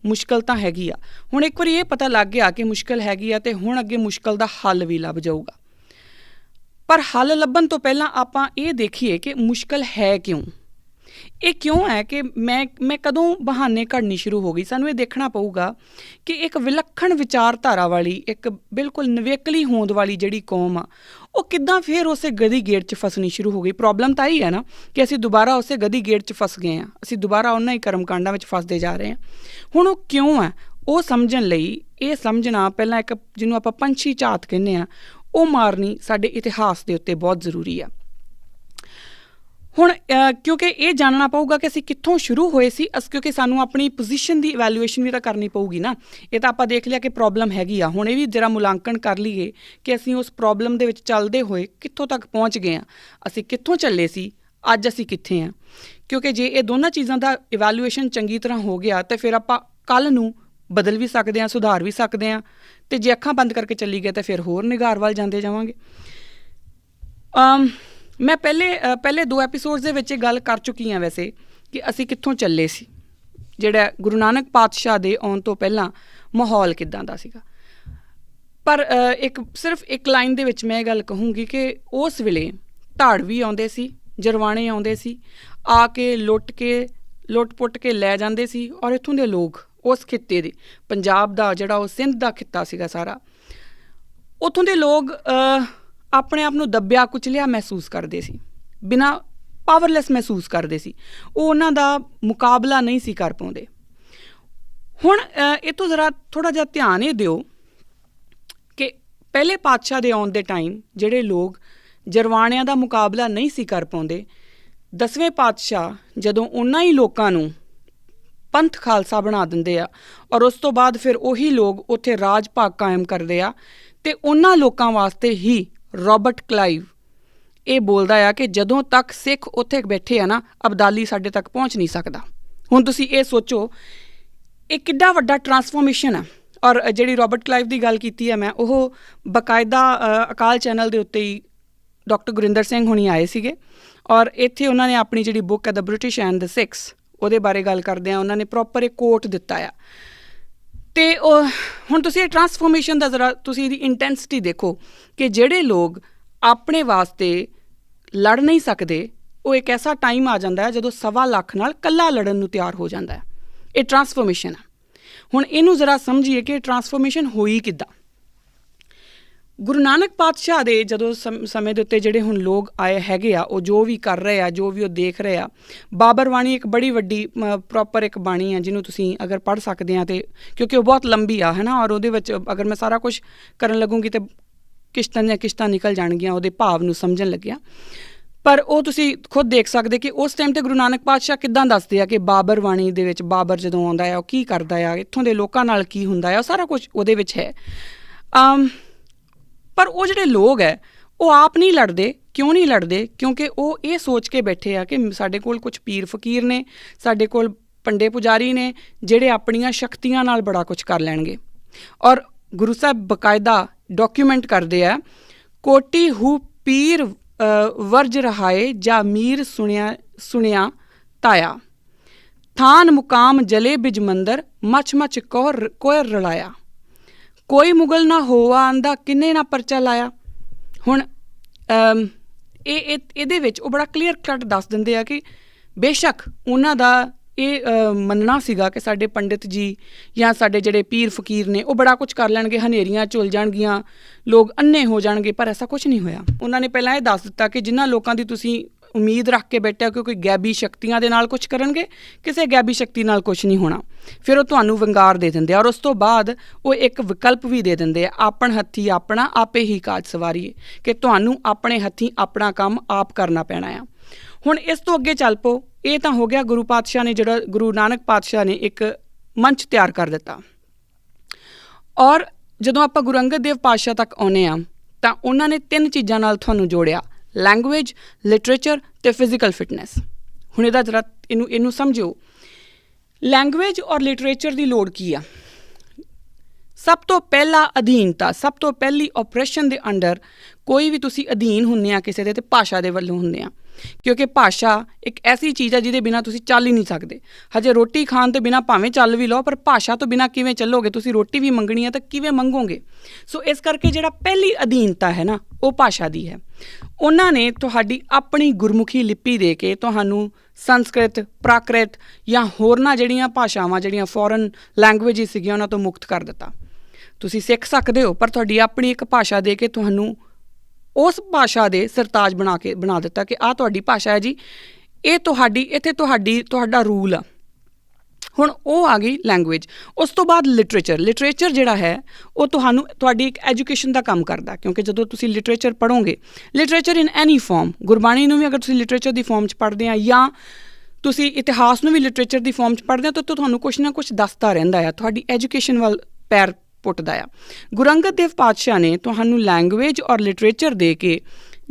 ਮੁਸ਼ਕਿਲ ਤਾਂ ਹੈਗੀ ਆ। ਹੁਣ ਇੱਕ ਵਾਰੀ ਇਹ ਪਤਾ ਲੱਗ ਗਿਆ ਕਿ ਮੁਸ਼ਕਿਲ ਹੈਗੀ ਆ, ਅਤੇ ਹੁਣ ਅੱਗੇ ਮੁਸ਼ਕਿਲ ਦਾ ਹੱਲ ਵੀ ਲੱਭ ਜਾਊਗਾ। ਪਰ ਹੱਲ ਲੱਭਣ ਤੋਂ ਪਹਿਲਾਂ ਆਪਾਂ ਇਹ ਦੇਖੀਏ ਕਿ ਮੁਸ਼ਕਿਲ ਹੈ ਕਿਉਂ। ਇਹ ਕਿਉਂ ਹੈ ਕਿ ਮੈਂ ਕਦੋਂ ਬਹਾਨੇ ਘੜਨੀ ਸ਼ੁਰੂ ਹੋ ਗਈ। ਸਾਨੂੰ ਇਹ ਦੇਖਣਾ ਪਊਗਾ ਕਿ ਇੱਕ ਵਿਲੱਖਣ ਵਿਚਾਰਧਾਰਾ ਵਾਲੀ, ਇੱਕ ਬਿਲਕੁਲ ਨਿਵੇਕਲੀ ਹੋਂਦ ਵਾਲੀ ਜਿਹੜੀ ਕੌਮ ਆ, ਉਹ ਕਿੱਦਾਂ ਫਿਰ ਉਸੇ ਗਦੀ ਗੇੜ 'ਚ ਫਸਣੀ ਸ਼ੁਰੂ ਹੋ ਗਈ। ਪ੍ਰੋਬਲਮ ਤਾਂ ਇਹੀ ਹੈ ਨਾ ਕਿ ਅਸੀਂ ਦੁਬਾਰਾ ਉਸੇ ਗਦੀ ਗੇੜ 'ਚ ਫਸ ਗਏ ਹਾਂ, ਅਸੀਂ ਦੁਬਾਰਾ ਉਹਨਾਂ ਹੀ ਕਰਮਕਾਂਡਾਂ ਵਿੱਚ ਫਸਦੇ ਜਾ ਰਹੇ ਹਾਂ। ਹੁਣ ਉਹ ਕਿਉਂ ਹੈ, ਉਹ ਸਮਝਣ ਲਈ ਇਹ ਸਮਝਣਾ ਪਹਿਲਾਂ ਇੱਕ, ਜਿਹਨੂੰ ਆਪਾਂ ਪੰਛੀ ਝਾਤ ਕਹਿੰਦੇ ਹਾਂ, ਉਹ ਮਾਰਨੀ ਸਾਡੇ ਇਤਿਹਾਸ ਦੇ ਉੱਤੇ ਬਹੁਤ ਜ਼ਰੂਰੀ ਆ। ਹੁਣ ਕਿਉਂਕਿ ਇਹ ਜਾਣਨਾ ਪਊਗਾ ਕਿ ਅਸੀਂ ਕਿੱਥੋਂ ਸ਼ੁਰੂ ਹੋਏ ਸੀ, ਕਿਉਂਕਿ ਸਾਨੂੰ ਆਪਣੀ ਪੋਜੀਸ਼ਨ ਦੀ ਇਵੈਲੂਏਸ਼ਨ ਵੀ ਤਾਂ ਕਰਨੀ ਪਊਗੀ ਨਾ। ਇਹ ਤਾਂ ਆਪਾਂ ਦੇਖ ਲਿਆ ਕਿ ਪ੍ਰੋਬਲਮ ਹੈਗੀ ਆ, ਹੁਣ ਇਹ ਵੀ ਜਰਾ ਮੁਲਾਂਕਣ ਕਰ ਲਈਏ ਕਿ ਅਸੀਂ ਉਸ ਪ੍ਰੋਬਲਮ ਦੇ ਵਿੱਚ ਚੱਲਦੇ ਹੋਏ ਕਿੱਥੋਂ ਤੱਕ ਪਹੁੰਚ ਗਏ ਹਾਂ, ਅਸੀਂ ਕਿੱਥੋਂ ਚੱਲੇ ਸੀ, ਅੱਜ ਅਸੀਂ ਕਿੱਥੇ ਹਾਂ। ਕਿਉਂਕਿ ਜੇ ਇਹ ਦੋਨਾਂ ਚੀਜ਼ਾਂ ਦਾ ਇਵੈਲੂਏਸ਼ਨ ਚੰਗੀ ਤਰ੍ਹਾਂ ਹੋ ਗਿਆ ਤਾਂ ਫਿਰ ਆਪਾਂ ਕੱਲ੍ਹ ਨੂੰ ਬਦਲ ਵੀ ਸਕਦੇ ਹਾਂ, ਸੁਧਾਰ ਵੀ ਸਕਦੇ ਹਾਂ। ਅਤੇ ਜੇ ਅੱਖਾਂ ਬੰਦ ਕਰਕੇ ਚੱਲੀ ਗਏ ਤਾਂ ਫਿਰ ਹੋਰ ਨਿਗਾਰ ਵੱਲ ਜਾਂਦੇ ਜਾਵਾਂਗੇ। ਮੈਂ ਪਹਿਲੇ 2 ਐਪੀਸੋਡਸ ਦੇ ਵਿੱਚ ਇਹ ਗੱਲ ਕਰ ਚੁੱਕੀ ਹਾਂ ਵੈਸੇ, ਕਿ ਅਸੀਂ ਕਿੱਥੋਂ ਚੱਲੇ ਸੀ, ਜਿਹੜਾ ਗੁਰੂ ਨਾਨਕ ਪਾਤਸ਼ਾਹ ਦੇ ਆਉਣ ਤੋਂ ਪਹਿਲਾਂ ਮਾਹੌਲ ਕਿੱਦਾਂ ਦਾ ਸੀਗਾ। ਪਰ ਸਿਰਫ ਇੱਕ ਲਾਈਨ ਦੇ ਵਿੱਚ ਮੈਂ ਇਹ ਗੱਲ ਕਹੂੰਗੀ ਕਿ ਉਸ ਵੇਲੇ ਧਾੜਵੀ ਆਉਂਦੇ ਸੀ, ਜਰਵਾਣੇ ਆਉਂਦੇ ਸੀ, ਆ ਕੇ ਲੁੱਟ ਪੁੱਟ ਕੇ ਲੈ ਜਾਂਦੇ ਸੀ। ਔਰ ਇੱਥੋਂ ਦੇ ਲੋਕ, ਉਸ ਖਿੱਤੇ ਦੇ, ਪੰਜਾਬ ਦਾ ਜਿਹੜਾ ਉਹ ਸਿੰਧ ਦਾ ਖਿੱਤਾ ਸੀਗਾ ਸਾਰਾ, ਉੱਥੋਂ ਦੇ ਲੋਕ ਆਪਣੇ ਆਪ ਨੂੰ ਦੱਬਿਆ ਕੁਚਲਿਆ ਮਹਿਸੂਸ ਕਰਦੇ ਸੀ, ਬਿਨਾਂ ਪਾਵਰਲੈਸ ਮਹਿਸੂਸ ਕਰਦੇ ਸੀ। ਉਹ ਉਹਨਾਂ ਦਾ ਮੁਕਾਬਲਾ ਨਹੀਂ ਸੀ ਕਰ ਪਾਉਂਦੇ। ਹੁਣ ਇਹ ਤੋਂ ਜ਼ਰਾ ਥੋੜ੍ਹਾ ਜਿਹਾ ਧਿਆਨ ਇਹ ਦਿਓ ਕਿ ਪਹਿਲੇ ਪਾਤਸ਼ਾਹ ਦੇ ਆਉਣ ਦੇ ਟਾਈਮ ਜਿਹੜੇ ਲੋਕ ਜਰਵਾਣਿਆਂ ਦਾ ਮੁਕਾਬਲਾ ਨਹੀਂ ਸੀ ਕਰ ਪਾਉਂਦੇ, 10ਵੇਂ ਪਾਤਸ਼ਾਹ ਜਦੋਂ ਉਹਨਾਂ ਹੀ ਲੋਕਾਂ ਨੂੰ ਪੰਥ ਖਾਲਸਾ ਬਣਾ ਦਿੰਦੇ ਆ, ਔਰ ਉਸ ਤੋਂ ਬਾਅਦ ਫਿਰ ਉਹੀ ਲੋਕ ਉੱਥੇ ਰਾਜ ਭਾਗ ਕਾਇਮ ਕਰਦੇ ਆ, ਅਤੇ ਉਹਨਾਂ ਲੋਕਾਂ ਵਾਸਤੇ ਹੀ ਰੋਬਰਟ ਕਲਾਈਵ ਇਹ ਬੋਲਦਾ ਆ ਕਿ ਜਦੋਂ ਤੱਕ ਸਿੱਖ ਉੱਥੇ ਬੈਠੇ ਆ ਨਾ, ਅਬਦਾਲੀ ਸਾਡੇ ਤੱਕ ਪਹੁੰਚ ਨਹੀਂ ਸਕਦਾ। ਹੁਣ ਤੁਸੀਂ ਇਹ ਸੋਚੋ, ਇਹ ਕਿੱਡਾ ਵੱਡਾ ਟਰਾਂਸਫੋਰਮੇਸ਼ਨ ਆ। ਔਰ ਜਿਹੜੀ ਰੋਬਰਟ ਕਲਾਈਵ ਦੀ ਗੱਲ ਕੀਤੀ ਹੈ ਮੈਂ, ਉਹ ਬਾਕਾਇਦਾ ਅਕਾਲ ਚੈਨਲ ਦੇ ਉੱਤੇ ਹੀ ਡਾਕਟਰ ਗੁਰਿੰਦਰ ਸਿੰਘ ਹੁਣੀ ਆਏ ਸੀਗੇ, ਔਰ ਇੱਥੇ ਉਹਨਾਂ ਨੇ ਆਪਣੀ ਜਿਹੜੀ ਬੁੱਕ ਹੈ ਦ ਬ੍ਰਿਟਿਸ਼ ਐਂਡ ਦ ਸਿੱਖਸ, ਉਹਦੇ ਬਾਰੇ ਗੱਲ ਕਰਦੇ ਆ, ਉਹਨਾਂ ਨੇ ਪ੍ਰੋਪਰ ਇੱਕ ਕੋਟ ਦਿੱਤਾ ਆ। ਅਤੇ ਹੁਣ ਤੁਸੀਂ ਇਹ ਟਰਾਂਸਫੋਰਮੇਸ਼ਨ ਦਾ ਜ਼ਰਾ ਤੁਸੀਂ ਇਹਦੀ ਇੰਟੈਂਸਿਟੀ ਦੇਖੋ ਕਿ ਜਿਹੜੇ ਲੋਕ ਆਪਣੇ ਵਾਸਤੇ ਲੜ ਨਹੀਂ ਸਕਦੇ, ਉਹ ਇੱਕ ਐਸਾ ਟਾਈਮ ਆ ਜਾਂਦਾ ਹੈ ਜਦੋਂ 1.25 ਲੱਖ ਨਾਲ ਇਕੱਲਾ ਲੜਨ ਨੂੰ ਤਿਆਰ ਹੋ ਜਾਂਦਾ ਹੈ। ਇਹ ਟਰਾਂਸਫੋਰਮੇਸ਼ਨ ਹੈ। ਹੁਣ ਇਹਨੂੰ ਜ਼ਰਾ ਸਮਝੀਏ ਕਿ ਟਰਾਂਸਫੋਰਮੇਸ਼ਨ ਹੋਈ ਕਿੱਦਾਂ। ਗੁਰੂ ਨਾਨਕ ਪਾਤਸ਼ਾਹ ਦੇ ਜਦੋਂ ਸਮੇਂ ਦੇ ਉੱਤੇ ਜਿਹੜੇ ਹੁਣ ਲੋਕ ਆਏ ਹੈਗੇ ਆ, ਉਹ ਜੋ ਵੀ ਕਰ ਰਹੇ ਆ, ਜੋ ਵੀ ਉਹ ਦੇਖ ਰਹੇ ਆ, ਬਾਬਰ ਬਾਣੀ ਇੱਕ ਬੜੀ ਵੱਡੀ ਪ੍ਰੋਪਰ ਇੱਕ ਬਾਣੀ ਆ, ਜਿਹਨੂੰ ਤੁਸੀਂ ਅਗਰ ਪੜ੍ਹ ਸਕਦੇ ਆ, ਅਤੇ ਕਿਉਂਕਿ ਉਹ ਬਹੁਤ ਲੰਬੀ ਆ, ਹੈ ਨਾ, ਔਰ ਉਹਦੇ ਵਿੱਚ ਅਗਰ ਮੈਂ ਸਾਰਾ ਕੁਛ ਕਰਨ ਲੱਗੂੰਗੀ ਤਾਂ ਕਿਸ਼ਤਾਂ ਦੀਆਂ ਕਿਸ਼ਤਾਂ ਨਿਕਲ ਜਾਣਗੀਆਂ ਉਹਦੇ ਭਾਵ ਨੂੰ ਸਮਝਣ ਲੱਗਿਆ। ਪਰ ਉਹ ਤੁਸੀਂ ਖੁਦ ਦੇਖ ਸਕਦੇ ਕਿ ਉਸ ਟਾਈਮ 'ਤੇ ਗੁਰੂ ਨਾਨਕ ਪਾਤਸ਼ਾਹ ਕਿੱਦਾਂ ਦੱਸਦੇ ਆ ਕਿ ਬਾਬਰ ਬਾਣੀ ਦੇ ਵਿੱਚ ਬਾਬਰ ਜਦੋਂ ਆਉਂਦਾ ਆ, ਉਹ ਕੀ ਕਰਦਾ ਆ, ਇੱਥੋਂ ਦੇ ਲੋਕਾਂ ਨਾਲ ਕੀ ਹੁੰਦਾ ਆ, ਉਹ ਸਾਰਾ ਕੁਛ ਉਹਦੇ ਵਿੱਚ ਹੈ। ਪਰ ਉਹ ਜਿਹੜੇ ਲੋਕ ਹੈ ਉਹ ਆਪ ਨਹੀਂ ਲੜਦੇ। ਕਿਉਂ ਨਹੀਂ ਲੜਦੇ? ਕਿਉਂਕਿ ਉਹ ਇਹ ਸੋਚ ਕੇ ਬੈਠੇ ਆ ਕਿ ਸਾਡੇ ਕੋਲ ਕੁਛ ਪੀਰ ਫਕੀਰ ਨੇ, ਸਾਡੇ ਕੋਲ ਪੰਡੇ ਪੁਜਾਰੀ ਨੇ, ਜਿਹੜੇ ਆਪਣੀਆਂ ਸ਼ਕਤੀਆਂ ਨਾਲ ਬੜਾ ਕੁਛ ਕਰ ਲੈਣਗੇ। ਔਰ ਗੁਰੂ ਸਾਹਿਬ ਬਕਾਇਦਾ ਡਾਕੂਮੈਂਟ ਕਰਦੇ ਆ, ਕੋਟੀ ਹੂ ਪੀਰ ਵਰਜ ਰਹਾਏ ਜਾਂ ਮੀਰ ਸੁਣਿਆ ਤਾਇਆ। ਥਾਨ ਮੁਕਾਮ ਜਲੇ ਬਿਜ ਮੰਦਰ ਮੱਚ ਮੱਚ ਕੋਇਰ ਰਲਾਇਆ। ਕੋਈ ਮੁਗਲ ਨਾ ਹੋਵਾ ਆਂਦਾ ਕਿੰਨੇ ਨਾ ਪਰਚਾ ਲਾਇਆ। ਹੁਣ ਇਹਦੇ ਵਿੱਚ ਉਹ ਬੜਾ ਕਲੀਅਰ ਕੱਟ ਦੱਸ ਦਿੰਦੇ ਆ ਕਿ ਬੇਸ਼ੱਕ ਉਹਨਾਂ ਦਾ ਇਹ ਮੰਨਣਾ ਸੀਗਾ ਕਿ ਸਾਡੇ ਪੰਡਿਤ ਜੀ ਜਾਂ ਸਾਡੇ ਜਿਹੜੇ ਪੀਰ ਫਕੀਰ ਨੇ ਉਹ ਬੜਾ ਕੁਝ ਕਰ ਲੈਣਗੇ, ਹਨੇਰੀਆਂ ਝੁੱਲ ਜਾਣਗੀਆਂ, ਲੋਕ ਅੰਨੇ ਹੋ ਜਾਣਗੇ, ਪਰ ਐਸਾ ਕੁਝ ਨਹੀਂ ਹੋਇਆ। ਉਹਨਾਂ ਨੇ ਪਹਿਲਾਂ ਇਹ ਦੱਸ ਦਿੱਤਾ ਕਿ ਜਿਨ੍ਹਾਂ ਲੋਕਾਂ ਦੀ ਤੁਸੀਂ ਉਮੀਦ ਰੱਖ ਕੇ ਬੈਠੇ ਹੋ ਕਿ ਕੋਈ ਗੈਬੀ ਸ਼ਕਤੀਆਂ ਦੇ ਨਾਲ ਕੁਝ ਕਰਨਗੇ, ਕਿਸੇ ਗੈਬੀ ਸ਼ਕਤੀ ਨਾਲ ਕੁਝ ਨਹੀਂ ਹੋਣਾ। ਫਿਰ ਉਹ ਤੁਹਾਨੂੰ ਵੰਗਾਰ ਦੇ ਦਿੰਦੇ ਆ ਔਰ ਉਸ ਤੋਂ ਬਾਅਦ ਉਹ ਇੱਕ ਵਿਕਲਪ ਵੀ ਦੇ ਦਿੰਦੇ ਆ, ਆਪਣ ਹੱਥੀਂ ਆਪਣਾ ਆਪੇ ਹੀ ਕਾਜ ਸਵਾਰੀਏ, ਕਿ ਤੁਹਾਨੂੰ ਆਪਣੇ ਹੱਥੀਂ ਆਪਣਾ ਕੰਮ ਆਪ ਕਰਨਾ ਪੈਣਾ ਆ। ਹੁਣ ਇਸ ਤੋਂ ਅੱਗੇ ਚੱਲ ਪਓ। ਇਹ ਤਾਂ ਹੋ ਗਿਆ ਗੁਰੂ ਪਾਤਸ਼ਾਹ ਨੇ, ਜਿਹੜਾ ਗੁਰੂ ਨਾਨਕ ਪਾਤਸ਼ਾਹ ਨੇ ਇੱਕ ਮੰਚ ਤਿਆਰ ਕਰ ਦਿੱਤਾ। ਔਰ ਜਦੋਂ ਆਪਾਂ ਗੁਰੂ ਅੰਗਦ ਦੇਵ ਪਾਤਸ਼ਾਹ ਤੱਕ ਆਉਂਦੇ ਹਾਂ ਤਾਂ ਉਹਨਾਂ ਨੇ 3 ਚੀਜ਼ਾਂ ਨਾਲ ਤੁਹਾਨੂੰ ਜੋੜਿਆ, ਲੈਂਗੁਏਜ, ਲਿਟਰੇਚਰ ਅਤੇ ਫਿਜ਼ੀਕਲ ਫਿਟਨੈਸ। ਹੁਣ ਇਹਦਾ ਜ਼ਰਾ ਇਹਨੂੰ ਸਮਝੋ। ਲੈਂਗੁਏਜ ਔਰ ਲਿਟਰੇਚਰ ਦੀ ਲੋੜ ਕੀ ਆ? ਸਭ ਤੋਂ ਪਹਿਲਾ ਅਧੀਨਤਾ, ਸਭ ਤੋਂ ਪਹਿਲੀ ਓਪਰੇਸ਼ਨ ਦੇ ਅੰਡਰ ਕੋਈ ਵੀ ਤੁਸੀਂ ਅਧੀਨ ਹੁੰਦੇ ਆ ਕਿਸੇ ਦੇ, ਤੇ ਭਾਸ਼ਾ ਦੇ ਵੱਲੋਂ ਹੁੰਦੇ ਆ, ਕਿਉਂਕਿ ਭਾਸ਼ਾ ਇੱਕ ਐਸੀ ਚੀਜ਼ ਆ ਜਿਹਦੇ ਬਿਨਾਂ ਤੁਸੀਂ ਚੱਲ ਹੀ ਨਹੀਂ ਸਕਦੇ। ਹਜੇ ਰੋਟੀ ਖਾਣ ਤੋਂ ਬਿਨਾਂ ਭਾਵੇਂ ਚੱਲ ਵੀ ਲਓ, ਪਰ ਭਾਸ਼ਾ ਤੋਂ ਬਿਨਾਂ ਕਿਵੇਂ ਚੱਲੋਗੇ? ਤੁਸੀਂ ਰੋਟੀ ਵੀ ਮੰਗਣੀ ਆ ਤਾਂ ਕਿਵੇਂ ਮੰਗੋਗੇ? ਸੋ ਇਸ ਕਰਕੇ ਜਿਹੜਾ ਪਹਿਲੀ ਅਧੀਨਤਾ ਹੈ ਨਾ, ਉਹ ਭਾਸ਼ਾ ਦੀ ਹੈ। ਉਹਨਾਂ ਨੇ ਤੁਹਾਡੀ ਆਪਣੀ ਗੁਰਮੁਖੀ ਲਿਪੀ ਦੇ ਕੇ ਤੁਹਾਨੂੰ ਸੰਸਕ੍ਰਿਤ, ਪ੍ਰਾਕ੍ਰਿਤ ਜਾਂ ਹੋਰਨਾਂ ਜਿਹੜੀਆਂ ਭਾਸ਼ਾਵਾਂ, ਜਿਹੜੀਆਂ ਫੋਰਨ ਲੈਂਗੁਏਜਿਸ ਸੀਗੀਆਂ, ਉਹਨਾਂ ਤੋਂ ਮੁਕਤ ਕਰ ਦਿੱਤਾ। ਤੁਸੀਂ ਸਿੱਖ ਸਕਦੇ ਹੋ, ਪਰ ਤੁਹਾਡੀ ਆਪਣੀ ਇੱਕ ਭਾਸ਼ਾ ਦੇ ਕੇ ਤੁਹਾਨੂੰ ਉਸ ਭਾਸ਼ਾ ਦੇ ਸਰਤਾਜ ਬਣਾ ਦਿੱਤਾ ਕਿ ਆਹ ਤੁਹਾਡੀ ਭਾਸ਼ਾ ਹੈ ਜੀ, ਇਹ ਇੱਥੇ ਤੁਹਾਡਾ ਰੂਲ ਆ। ਹੁਣ ਉਹ ਆ ਗਈ ਲੈਂਗੁਏਜ। ਉਸ ਤੋਂ ਬਾਅਦ ਲਿਟਰੇਚਰ ਜਿਹੜਾ ਹੈ ਉਹ ਤੁਹਾਡੀ ਇੱਕ ਐਜੂਕੇਸ਼ਨ ਦਾ ਕੰਮ ਕਰਦਾ, ਕਿਉਂਕਿ ਜਦੋਂ ਤੁਸੀਂ ਲਿਟਰੇਚਰ ਪੜ੍ਹੋਗੇ, ਲਿਟਰੇਚਰ ਇਨ ਐਨੀ ਫਾਰਮ, ਗੁਰਬਾਣੀ ਨੂੰ ਵੀ ਅਗਰ ਤੁਸੀਂ ਲਿਟਰੇਚਰ ਦੀ ਫਾਰਮ 'ਚ ਪੜ੍ਹਦੇ ਆ ਜਾਂ ਤੁਸੀਂ ਇਤਿਹਾਸ ਨੂੰ ਵੀ ਲਿਟਰੇਚਰ ਦੀ ਫਾਰਮ 'ਚ ਪੜ੍ਹਦੇ ਹੋ, ਤਾਂ ਤੁਹਾਨੂੰ ਕੁਛ ਨਾ ਕੁਛ ਦੱਸਦਾ ਰਹਿੰਦਾ ਆ, ਤੁਹਾਡੀ ਐਜੂਕੇਸ਼ਨ ਵੱਲ ਪੈਰ ਪੁੱਟਦਾ ਆ। ਗੁਰੂ ਅੰਗਦ ਦੇਵ ਪਾਤਸ਼ਾਹ ਨੇ ਤੁਹਾਨੂੰ ਲੈਂਗੁਏਜ ਔਰ ਲਿਟਰੇਚਰ ਦੇ ਕੇ,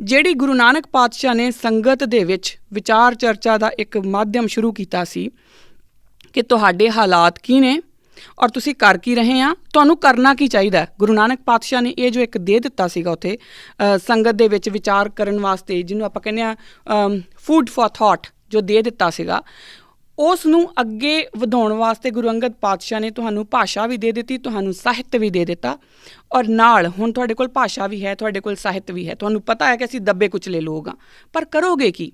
ਜਿਹੜੀ ਗੁਰੂ ਨਾਨਕ ਪਾਤਸ਼ਾਹ ਨੇ ਸੰਗਤ ਦੇ ਵਿੱਚ ਵਿਚਾਰ ਚਰਚਾ ਦਾ ਇੱਕ ਮਾਧਿਅਮ ਸ਼ੁਰੂ ਕੀਤਾ ਸੀ ਕਿ ਤੁਹਾਡੇ ਹਾਲਾਤ ਕੀ ਨੇ ਔਰ ਤੁਸੀਂ ਕਰ ਕੀ ਰਹੇ ਆ, ਤੁਹਾਨੂੰ ਕਰਨਾ ਕੀ ਚਾਹੀਦਾ। ਗੁਰੂ ਨਾਨਕ ਪਾਤਸ਼ਾਹ ਨੇ ਇਹ ਜੋ ਇੱਕ ਦੇ ਦਿੱਤਾ ਸੀਗਾ ਉੱਥੇ ਸੰਗਤ ਦੇ ਵਿੱਚ ਵਿਚਾਰ ਕਰਨ ਵਾਸਤੇ, ਜਿਹਨੂੰ ਆਪਾਂ ਕਹਿੰਦੇ ਆ ਫੂਡ ਫॉर ਥਾਟ, ਜੋ ਦੇ ਦਿੱਤਾ ਸੀਗਾ, ਉਸ ਨੂੰ ਅੱਗੇ ਵਧਾਉਣ ਵਾਸਤੇ ਗੁਰੂ ਅੰਗਦ ਪਾਤਸ਼ਾਹ ਨੇ ਤੁਹਾਨੂੰ ਭਾਸ਼ਾ ਵੀ ਦੇ ਦਿੱਤੀ, ਤੁਹਾਨੂੰ ਸਾਹਿਤ ਵੀ ਦੇ ਦਿੱਤਾ। ਔਰ ਨਾਲ ਹੁਣ ਤੁਹਾਡੇ ਕੋਲ ਭਾਸ਼ਾ ਵੀ ਹੈ, ਤੁਹਾਡੇ ਕੋਲ ਸਾਹਿਤ ਵੀ ਹੈ। ਤੁਹਾਨੂੰ ਪਤਾ ਹੈ ਕਿ ਅਸੀਂ ਦੱਬੇ ਕੁਚਲੇ ਲੋਕ ਹਾਂ, ਪਰ ਕਰੋਗੇ ਕੀ?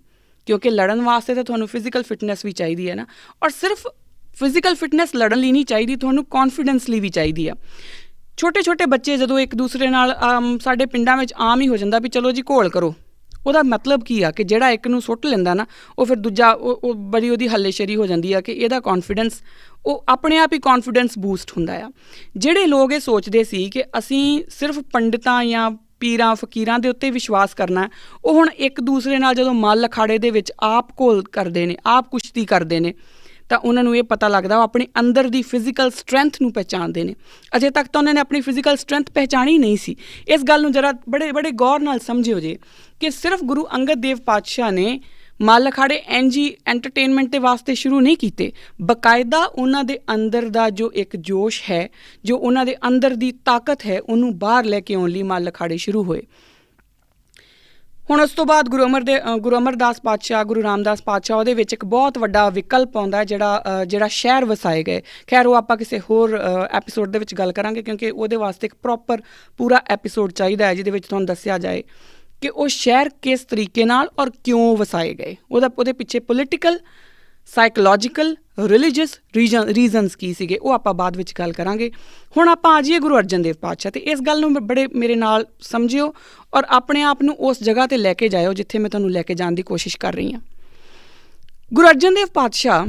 ਕਿਉਂਕਿ ਲੜਨ ਵਾਸਤੇ ਤਾਂ ਤੁਹਾਨੂੰ ਫਿਜ਼ੀਕਲ ਫਿਟਨੈਸ ਵੀ ਚਾਹੀਦੀ ਹੈ ਨਾ। ਔਰ ਸਿਰਫ ਫਿਜ਼ੀਕਲ ਫਿਟਨੈਸ ਲੜਨ ਲਈ ਨਹੀਂ ਚਾਹੀਦੀ, ਤੁਹਾਨੂੰ ਕੌਨਫੀਡੈਂਸ ਲਈ ਵੀ ਚਾਹੀਦੀ ਆ। ਛੋਟੇ ਛੋਟੇ ਬੱਚੇ ਜਦੋਂ ਇੱਕ ਦੂਸਰੇ ਨਾਲ, ਸਾਡੇ ਪਿੰਡਾਂ ਵਿੱਚ ਆਮ ਹੀ ਹੋ ਜਾਂਦਾ ਵੀ ਚਲੋ ਜੀ ਘੋਲ ਕਰੋ। ਉਹਦਾ ਮਤਲਬ ਕੀ ਆ ਕਿ ਜਿਹੜਾ ਇੱਕ ਨੂੰ ਸੁੱਟ ਲੈਂਦਾ ਨਾ, ਉਹ ਫਿਰ ਦੂਜਾ ਉਹ ਬੜੀ ਉਹਦੀ ਹੱਲੇਸ਼ੇਰੀ ਹੋ ਜਾਂਦੀ ਆ ਕਿ ਇਹਦਾ ਕੌਨਫੀਡੈਂਸ, ਉਹ ਆਪਣੇ ਆਪ ਹੀ ਕੌਨਫੀਡੈਂਸ ਬੂਸਟ ਹੁੰਦਾ ਆ। ਜਿਹੜੇ ਲੋਕ ਇਹ ਸੋਚਦੇ ਸੀ ਕਿ ਅਸੀਂ ਸਿਰਫ ਪੰਡਿਤਾਂ ਜਾਂ ਪੀਰਾਂ ਫਕੀਰਾਂ ਦੇ ਉੱਤੇ ਵਿਸ਼ਵਾਸ ਕਰਨਾ, ਉਹ ਹੁਣ ਇੱਕ ਦੂਸਰੇ ਨਾਲ ਜਦੋਂ ਮੱਲ ਅਖਾੜੇ ਦੇ ਵਿੱਚ ਆਪ ਘੋਲ ਕਰਦੇ ਨੇ, ਆਪ ਕੁਸ਼ਤੀ ਕਰਦੇ ਨੇ, ਤਾਂ ਉਹਨਾਂ ਨੂੰ ਇਹ ਪਤਾ ਲੱਗਦਾ ਉਹ ਆਪਣੇ ਅੰਦਰ ਦੀ ਫਿਜ਼ੀਕਲ ਸਟਰੈਂਥ ਨੂੰ ਪਹਿਚਾਣਦੇ ਨੇ। ਅਜੇ ਤੱਕ ਤਾਂ ਉਹਨਾਂ ਨੇ ਆਪਣੀ ਫਿਜ਼ੀਕਲ ਸਟਰੈਂਥ ਪਹਿਚਾਣੀ ਨਹੀਂ ਸੀ। ਇਸ ਗੱਲ ਨੂੰ ਜਰਾ ਬੜੇ ਗੌਰ ਨਾਲ ਸਮਝਿਓ ਜੇ ਕਿ ਸਿਰਫ ਗੁਰੂ ਅੰਗਦ ਦੇਵ ਪਾਤਸ਼ਾਹ ਨੇ ਮੱਲ ਅਖਾੜੇ ਐਂਟਰਟੇਨਮੈਂਟ ਦੇ ਵਾਸਤੇ ਸ਼ੁਰੂ ਨਹੀਂ ਕੀਤੇ, ਬਕਾਇਦਾ ਉਹਨਾਂ ਦੇ ਅੰਦਰ ਦਾ ਜੋ ਇੱਕ ਜੋਸ਼ ਹੈ, ਜੋ ਉਹਨਾਂ ਦੇ ਅੰਦਰ ਦੀ ਤਾਕਤ ਹੈ, ਉਹਨੂੰ ਬਾਹਰ ਲੈ ਕੇ ਆਉਣ ਲਈ ਮੱਲ ਅਖਾੜੇ ਸ਼ੁਰੂ ਹੋਏ। ਹੁਣ ਉਸ ਤੋਂ ਬਾਅਦ ਗੁਰੂ ਅਮਰਦਾਸ ਪਾਤਸ਼ਾਹ, ਗੁਰੂ ਰਾਮਦਾਸ ਪਾਤਸ਼ਾਹ, ਉਹਦੇ ਵਿੱਚ ਇੱਕ ਬਹੁਤ ਵੱਡਾ ਵਿਕਲਪ ਆਉਂਦਾ ਜਿਹੜਾ ਸ਼ਹਿਰ ਵਸਾਏ ਗਏ। ਖੈਰ ਉਹ ਆਪਾਂ ਕਿਸੇ ਹੋਰ ਐਪੀਸੋਡ ਦੇ ਵਿੱਚ ਗੱਲ ਕਰਾਂਗੇ, ਕਿਉਂਕਿ ਉਹਦੇ ਵਾਸਤੇ ਇੱਕ ਪ੍ਰੋਪਰ ਪੂਰਾ ਐਪੀਸੋਡ ਚਾਹੀਦਾ ਹੈ ਜਿਹਦੇ ਵਿੱਚ ਤੁਹਾਨੂੰ ਦੱਸਿਆ ਜਾਏ ਕਿ ਉਹ ਸ਼ਹਿਰ ਕਿਸ ਤਰੀਕੇ ਨਾਲ ਔਰ ਕਿਉਂ ਵਸਾਏ ਗਏ। ਉਹਦੇ ਪਿੱਛੇ ਪੋਲੀਟੀਕਲ, ਸਾਈਕੋਲੋਜੀਕਲ, ਰਿਲੀਜੀਅਸ ਰੀਜ਼ਨਸ ਕੀ ਸੀਗੇ, ਉਹ ਆਪਾਂ ਬਾਅਦ ਵਿੱਚ ਗੱਲ ਕਰਾਂਗੇ। ਹੁਣ ਆਪਾਂ ਆ ਜਾਈਏ ਗੁਰੂ ਅਰਜਨ ਦੇਵ ਪਾਤਸ਼ਾਹ, ਅਤੇ ਇਸ ਗੱਲ ਨੂੰ ਬੜੇ ਮੇਰੇ ਨਾਲ ਸਮਝਿਓ ਔਰ ਆਪਣੇ ਆਪ ਨੂੰ ਉਸ ਜਗ੍ਹਾ 'ਤੇ ਲੈ ਕੇ ਜਾਇਓ ਜਿੱਥੇ ਮੈਂ ਤੁਹਾਨੂੰ ਲੈ ਕੇ ਜਾਣ ਦੀ ਕੋਸ਼ਿਸ਼ ਕਰ ਰਹੀ ਹਾਂ। ਗੁਰੂ ਅਰਜਨ ਦੇਵ ਪਾਤਸ਼ਾਹ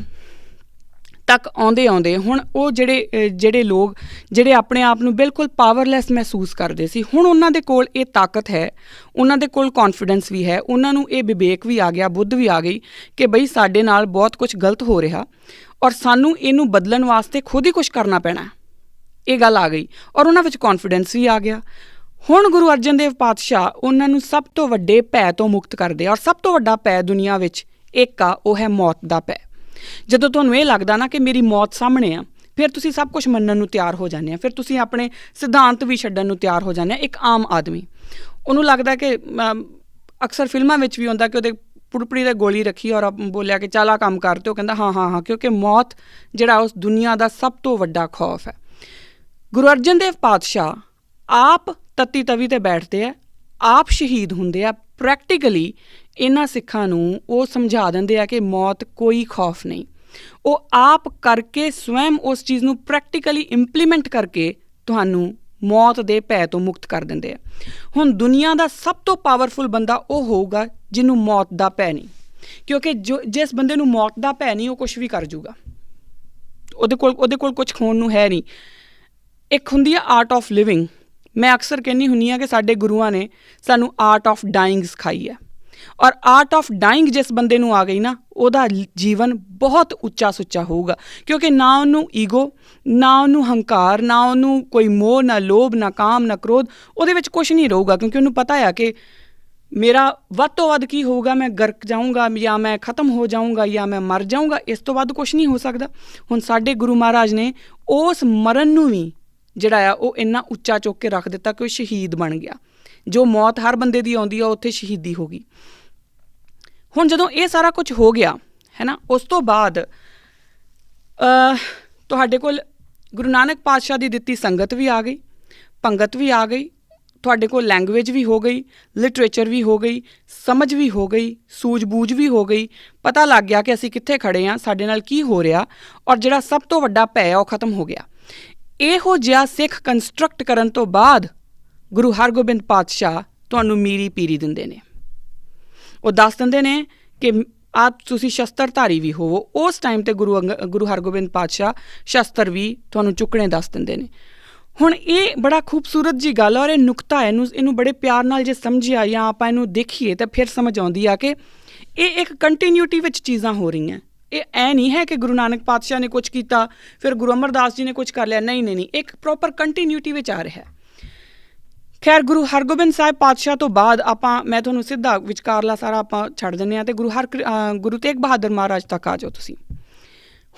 ਤੱਕ ਆਉਂਦੇ ਹੁਣ ਉਹ ਜਿਹੜੇ ਲੋਕ ਜਿਹੜੇ ਆਪਣੇ ਆਪ ਨੂੰ ਬਿਲਕੁਲ ਪਾਵਰਲੈਸ ਮਹਿਸੂਸ ਕਰਦੇ ਸੀ, ਹੁਣ ਉਹਨਾਂ ਦੇ ਕੋਲ ਇਹ ਤਾਕਤ ਹੈ, ਉਹਨਾਂ ਦੇ ਕੋਲ ਕੌਨਫੀਡੈਂਸ ਵੀ ਹੈ, ਉਹਨਾਂ ਨੂੰ ਇਹ ਵਿਵੇਕ ਵੀ ਆ ਗਿਆ, ਬੁੱਧ ਵੀ ਆ ਗਈ ਕਿ ਬਈ ਸਾਡੇ ਨਾਲ ਬਹੁਤ ਕੁਝ ਗਲਤ ਹੋ ਰਿਹਾ ਔਰ ਸਾਨੂੰ ਇਹਨੂੰ ਬਦਲਣ ਵਾਸਤੇ ਖੁਦ ਹੀ ਕੁਛ ਕਰਨਾ ਪੈਣਾ। ਇਹ ਗੱਲ ਆ ਗਈ ਔਰ ਉਹਨਾਂ ਵਿੱਚ ਕੌਨਫੀਡੈਂਸ ਵੀ ਆ ਗਿਆ। ਹੁਣ ਗੁਰੂ ਅਰਜਨ ਦੇਵ ਪਾਤਸ਼ਾਹ ਉਹਨਾਂ ਨੂੰ ਸਭ ਤੋਂ ਵੱਡੇ ਭੈ ਤੋਂ ਮੁਕਤ ਕਰਦੇ ਔਰ ਸਭ ਤੋਂ ਵੱਡਾ ਭੈ ਦੁਨੀਆ ਵਿੱਚ ਇੱਕ ਆ, ਉਹ ਹੈ ਮੌਤ ਦਾ ਭੈ। ਜਦੋਂ ਤੁਹਾਨੂੰ ਇਹ ਲੱਗਦਾ ਨਾ ਕਿ ਮੇਰੀ ਮੌਤ ਸਾਹਮਣੇ ਆ, ਫਿਰ ਤੁਸੀਂ ਸਭ ਕੁਝ ਮੰਨਣ ਨੂੰ ਤਿਆਰ ਹੋ ਜਾਂਦੇ ਆ, ਫਿਰ ਤੁਸੀਂ ਆਪਣੇ ਸਿਧਾਂਤ ਵੀ ਛੱਡਣ ਨੂੰ ਤਿਆਰ ਹੋ ਜਾਂਦੇ ਆ। ਇੱਕ ਆਮ ਆਦਮੀ, ਉਹਨੂੰ ਲੱਗਦਾ ਕਿ ਅਕਸਰ ਫਿਲਮਾਂ ਵਿੱਚ ਵੀ ਹੁੰਦਾ ਕਿ ਉਹਦੇ ਪੁੜਪੜੀ ਤੇ ਗੋਲੀ ਰੱਖੀ ਔਰ ਬੋਲਿਆ ਕਿ ਚੱਲ ਆ ਕੰਮ ਕਰ, ਤੇ ਉਹ ਕਹਿੰਦਾ ਹਾਂ ਹਾਂ ਹਾਂ, ਕਿਉਂਕਿ ਮੌਤ ਜਿਹੜਾ ਉਸ ਦੁਨੀਆ ਦਾ ਸਭ ਤੋਂ ਵੱਡਾ ਖੌਫ ਹੈ। ਗੁਰੂ ਅਰਜਨ ਦੇਵ ਪਾਤਸ਼ਾਹ ਆਪ ਤੱਤੀ ਤਵੀ 'ਤੇ ਬੈਠਦੇ ਆ, ਆਪ ਸ਼ਹੀਦ ਹੁੰਦੇ ਆ। ਪ੍ਰੈਕਟੀਕਲੀ ਇਹਨਾਂ ਸਿੱਖਾਂ ਨੂੰ ਉਹ ਸਮਝਾ ਦਿੰਦੇ ਆ ਕਿ ਮੌਤ ਕੋਈ ਖੌਫ ਨਹੀਂ। ਉਹ ਆਪ ਕਰਕੇ ਸਵੈਮ ਉਸ ਚੀਜ਼ ਨੂੰ ਪ੍ਰੈਕਟੀਕਲੀ ਇੰਪਲੀਮੈਂਟ ਕਰਕੇ ਤੁਹਾਨੂੰ ਮੌਤ ਦੇ ਭੈ ਤੋਂ ਮੁਕਤ ਕਰ ਦਿੰਦੇ ਆ। ਹੁਣ ਦੁਨੀਆ ਦਾ ਸਭ ਤੋਂ ਪਾਵਰਫੁਲ ਬੰਦਾ ਉਹ ਹੋਊਗਾ ਜਿਹਨੂੰ ਮੌਤ ਦਾ ਭੈ ਨਹੀਂ, ਕਿਉਂਕਿ ਜਿਸ ਬੰਦੇ ਨੂੰ ਮੌਤ ਦਾ ਭੈ ਨਹੀਂ ਉਹ ਕੁਛ ਵੀ ਕਰ ਜੂਗਾ, ਉਹਦੇ ਕੋਲ ਕੁਛ ਖੋਣ ਨੂੰ ਹੈ ਨਹੀਂ। ਇੱਕ ਹੁੰਦੀ ਆ ਆਰਟ ਆਫ ਲਿਵਿੰਗ। ਮੈਂ ਅਕਸਰ ਕਹਿੰਦੀ ਹੁੰਦੀ ਹਾਂ ਕਿ ਸਾਡੇ ਗੁਰੂਆਂ ਨੇ ਸਾਨੂੰ ਆਰਟ ਆਫ ਡਾਇੰਗ ਸਿਖਾਈ ਹੈ, ਔਰ ਆਰਟ ਆਫ ਡਾਇੰਗ ਜਿਸ ਬੰਦੇ ਨੂੰ ਆ ਗਈ ਨਾ, ਉਹਦਾ ਜੀਵਨ ਬਹੁਤ ਉੱਚਾ ਸੁੱਚਾ ਹੋਊਗਾ, ਕਿਉਂਕਿ ਨਾ ਉਹਨੂੰ ਈਗੋ, ਨਾ ਉਹਨੂੰ ਹੰਕਾਰ, ਨਾ ਉਹਨੂੰ ਕੋਈ ਮੋਹ, ਨਾ ਲੋਭ, ਨਾ ਕਾਮ, ਨਾ ਕ੍ਰੋਧ, ਉਹਦੇ ਵਿੱਚ ਕੁਛ ਨਹੀਂ ਰਹੂਗਾ, ਕਿਉਂਕਿ ਉਹਨੂੰ ਪਤਾ ਆ ਕਿ ਮੇਰਾ ਵੱਧ ਤੋਂ ਵੱਧ ਕੀ ਹੋਊਗਾ, ਮੈਂ ਗਰਕ ਜਾਊਂਗਾ ਜਾਂ ਮੈਂ ਖ਼ਤਮ ਹੋ ਜਾਊਂਗਾ ਜਾਂ ਮੈਂ ਮਰ ਜਾਊਂਗਾ, ਇਸ ਤੋਂ ਵੱਧ ਕੁਛ ਨਹੀਂ ਹੋ ਸਕਦਾ। ਹੁਣ ਸਾਡੇ ਗੁਰੂ ਮਹਾਰਾਜ ਨੇ ਉਸ ਮਰਨ ਨੂੰ ਵੀ ਜਿਹੜਾ ਆ ਉਹ ਇੰਨਾ ਉੱਚਾ ਚੁੱਕ ਕੇ ਰੱਖ ਦਿੱਤਾ ਕਿ ਉਹ ਸ਼ਹੀਦ ਬਣ ਗਿਆ। ਜੋ ਮੌਤ ਹਰ ਬੰਦੇ ਦੀ ਆਉਂਦੀ ਆ, ਉੱਥੇ ਸ਼ਹੀਦੀ ਹੋ ਗਈ। ਹੁਣ ਜਦੋਂ ਇਹ ਸਾਰਾ ਕੁਝ ਹੋ ਗਿਆ ਹੈ ਨਾ, ਉਸ ਤੋਂ ਬਾਅਦ ਤੁਹਾਡੇ ਕੋਲ ਗੁਰੂ ਨਾਨਕ ਪਾਤਸ਼ਾਹ ਦੀ ਦਿੱਤੀ ਸੰਗਤ ਵੀ ਆ ਗਈ, ਪੰਗਤ ਵੀ ਆ ਗਈ, ਤੁਹਾਡੇ ਕੋਲ ਲੈਂਗੁਏਜ ਵੀ ਹੋ ਗਈ, ਲਿਟਰੇਚਰ ਵੀ ਹੋ ਗਈ, ਸਮਝ ਵੀ ਹੋ ਗਈ, ਸੂਝ-ਬੂਝ ਵੀ ਹੋ ਗਈ, ਪਤਾ ਲੱਗ ਗਿਆ ਕਿ ਅਸੀਂ ਕਿੱਥੇ ਖੜ੍ਹੇ ਹਾਂ, ਸਾਡੇ ਨਾਲ ਕੀ ਹੋ ਰਿਹਾ, ਔਰ ਜਿਹੜਾ ਸਭ ਤੋਂ ਵੱਡਾ ਭੈ ਉਹ ਖ਼ਤਮ ਹੋ ਗਿਆ। ਇਹੋ ਜਿਹਾ ਸਿੱਖ ਕੰਸਟਰਕਟ ਕਰਨ ਤੋਂ ਬਾਅਦ ਗੁਰੂ ਹਰਗੋਬਿੰਦ ਪਾਤਸ਼ਾਹ ਤੁਹਾਨੂੰ ਮੀਰੀ ਪੀਰੀ ਦਿੰਦੇ ਨੇ। ਉਹ ਦੱਸ ਦਿੰਦੇ ਨੇ ਕਿ ਆਪ ਤੁਸੀਂ ਸ਼ਸਤਰਧਾਰੀ ਵੀ ਹੋਵੋ। ਉਸ ਟਾਈਮ 'ਤੇ ਗੁਰੂ ਹਰਗੋਬਿੰਦ ਪਾਤਸ਼ਾਹ ਸ਼ਸਤਰ ਵੀ ਤੁਹਾਨੂੰ ਚੁੱਕਣੇ ਦੱਸ ਦਿੰਦੇ ਨੇ। ਹੁਣ ਇਹ ਬੜਾ ਖੂਬਸੂਰਤ ਜੀ ਗੱਲ, ਔਰ ਇਹ ਨੁਕਤਾ ਇਹਨੂੰ ਬੜੇ ਪਿਆਰ ਨਾਲ ਜੇ ਸਮਝਿਆ ਜਾਂ ਆਪਾਂ ਇਹਨੂੰ ਦੇਖੀਏ ਤਾਂ ਫਿਰ ਸਮਝ ਆਉਂਦੀ ਆ ਕਿ ਇਹ ਇੱਕ ਕੰਟੀਨਿਊਟੀ ਵਿੱਚ ਚੀਜ਼ਾਂ ਹੋ ਰਹੀਆਂ। ਇਹ ਐ ਨਹੀਂ ਹੈ ਕਿ ਗੁਰੂ ਨਾਨਕ ਪਾਤਸ਼ਾਹ ਨੇ ਕੁਛ ਕੀਤਾ ਫਿਰ ਗੁਰੂ ਅਮਰਦਾਸ ਜੀ ਨੇ ਕੁਛ ਕਰ ਲਿਆ, ਨਹੀਂ, ਇੱਕ ਪ੍ਰੋਪਰ ਕੰਟੀਨਿਊਟੀ ਵਿੱਚ ਆ ਰਿਹਾ। ਖੈਰ, ਗੁਰੂ ਹਰਗੋਬਿੰਦ ਸਾਹਿਬ ਪਾਤਸ਼ਾਹ ਤੋਂ ਬਾਅਦ ਮੈਂ ਤੁਹਾਨੂੰ ਸਿੱਧਾ ਵਿਚਕਾਰਲਾ ਸਾਰਾ ਆਪਾਂ ਛੱਡ ਦਿੰਦੇ ਹਾਂ ਅਤੇ ਗੁਰੂ ਤੇਗ ਬਹਾਦਰ ਮਹਾਰਾਜ ਤੱਕ ਆ ਜਾਓ ਤੁਸੀਂ।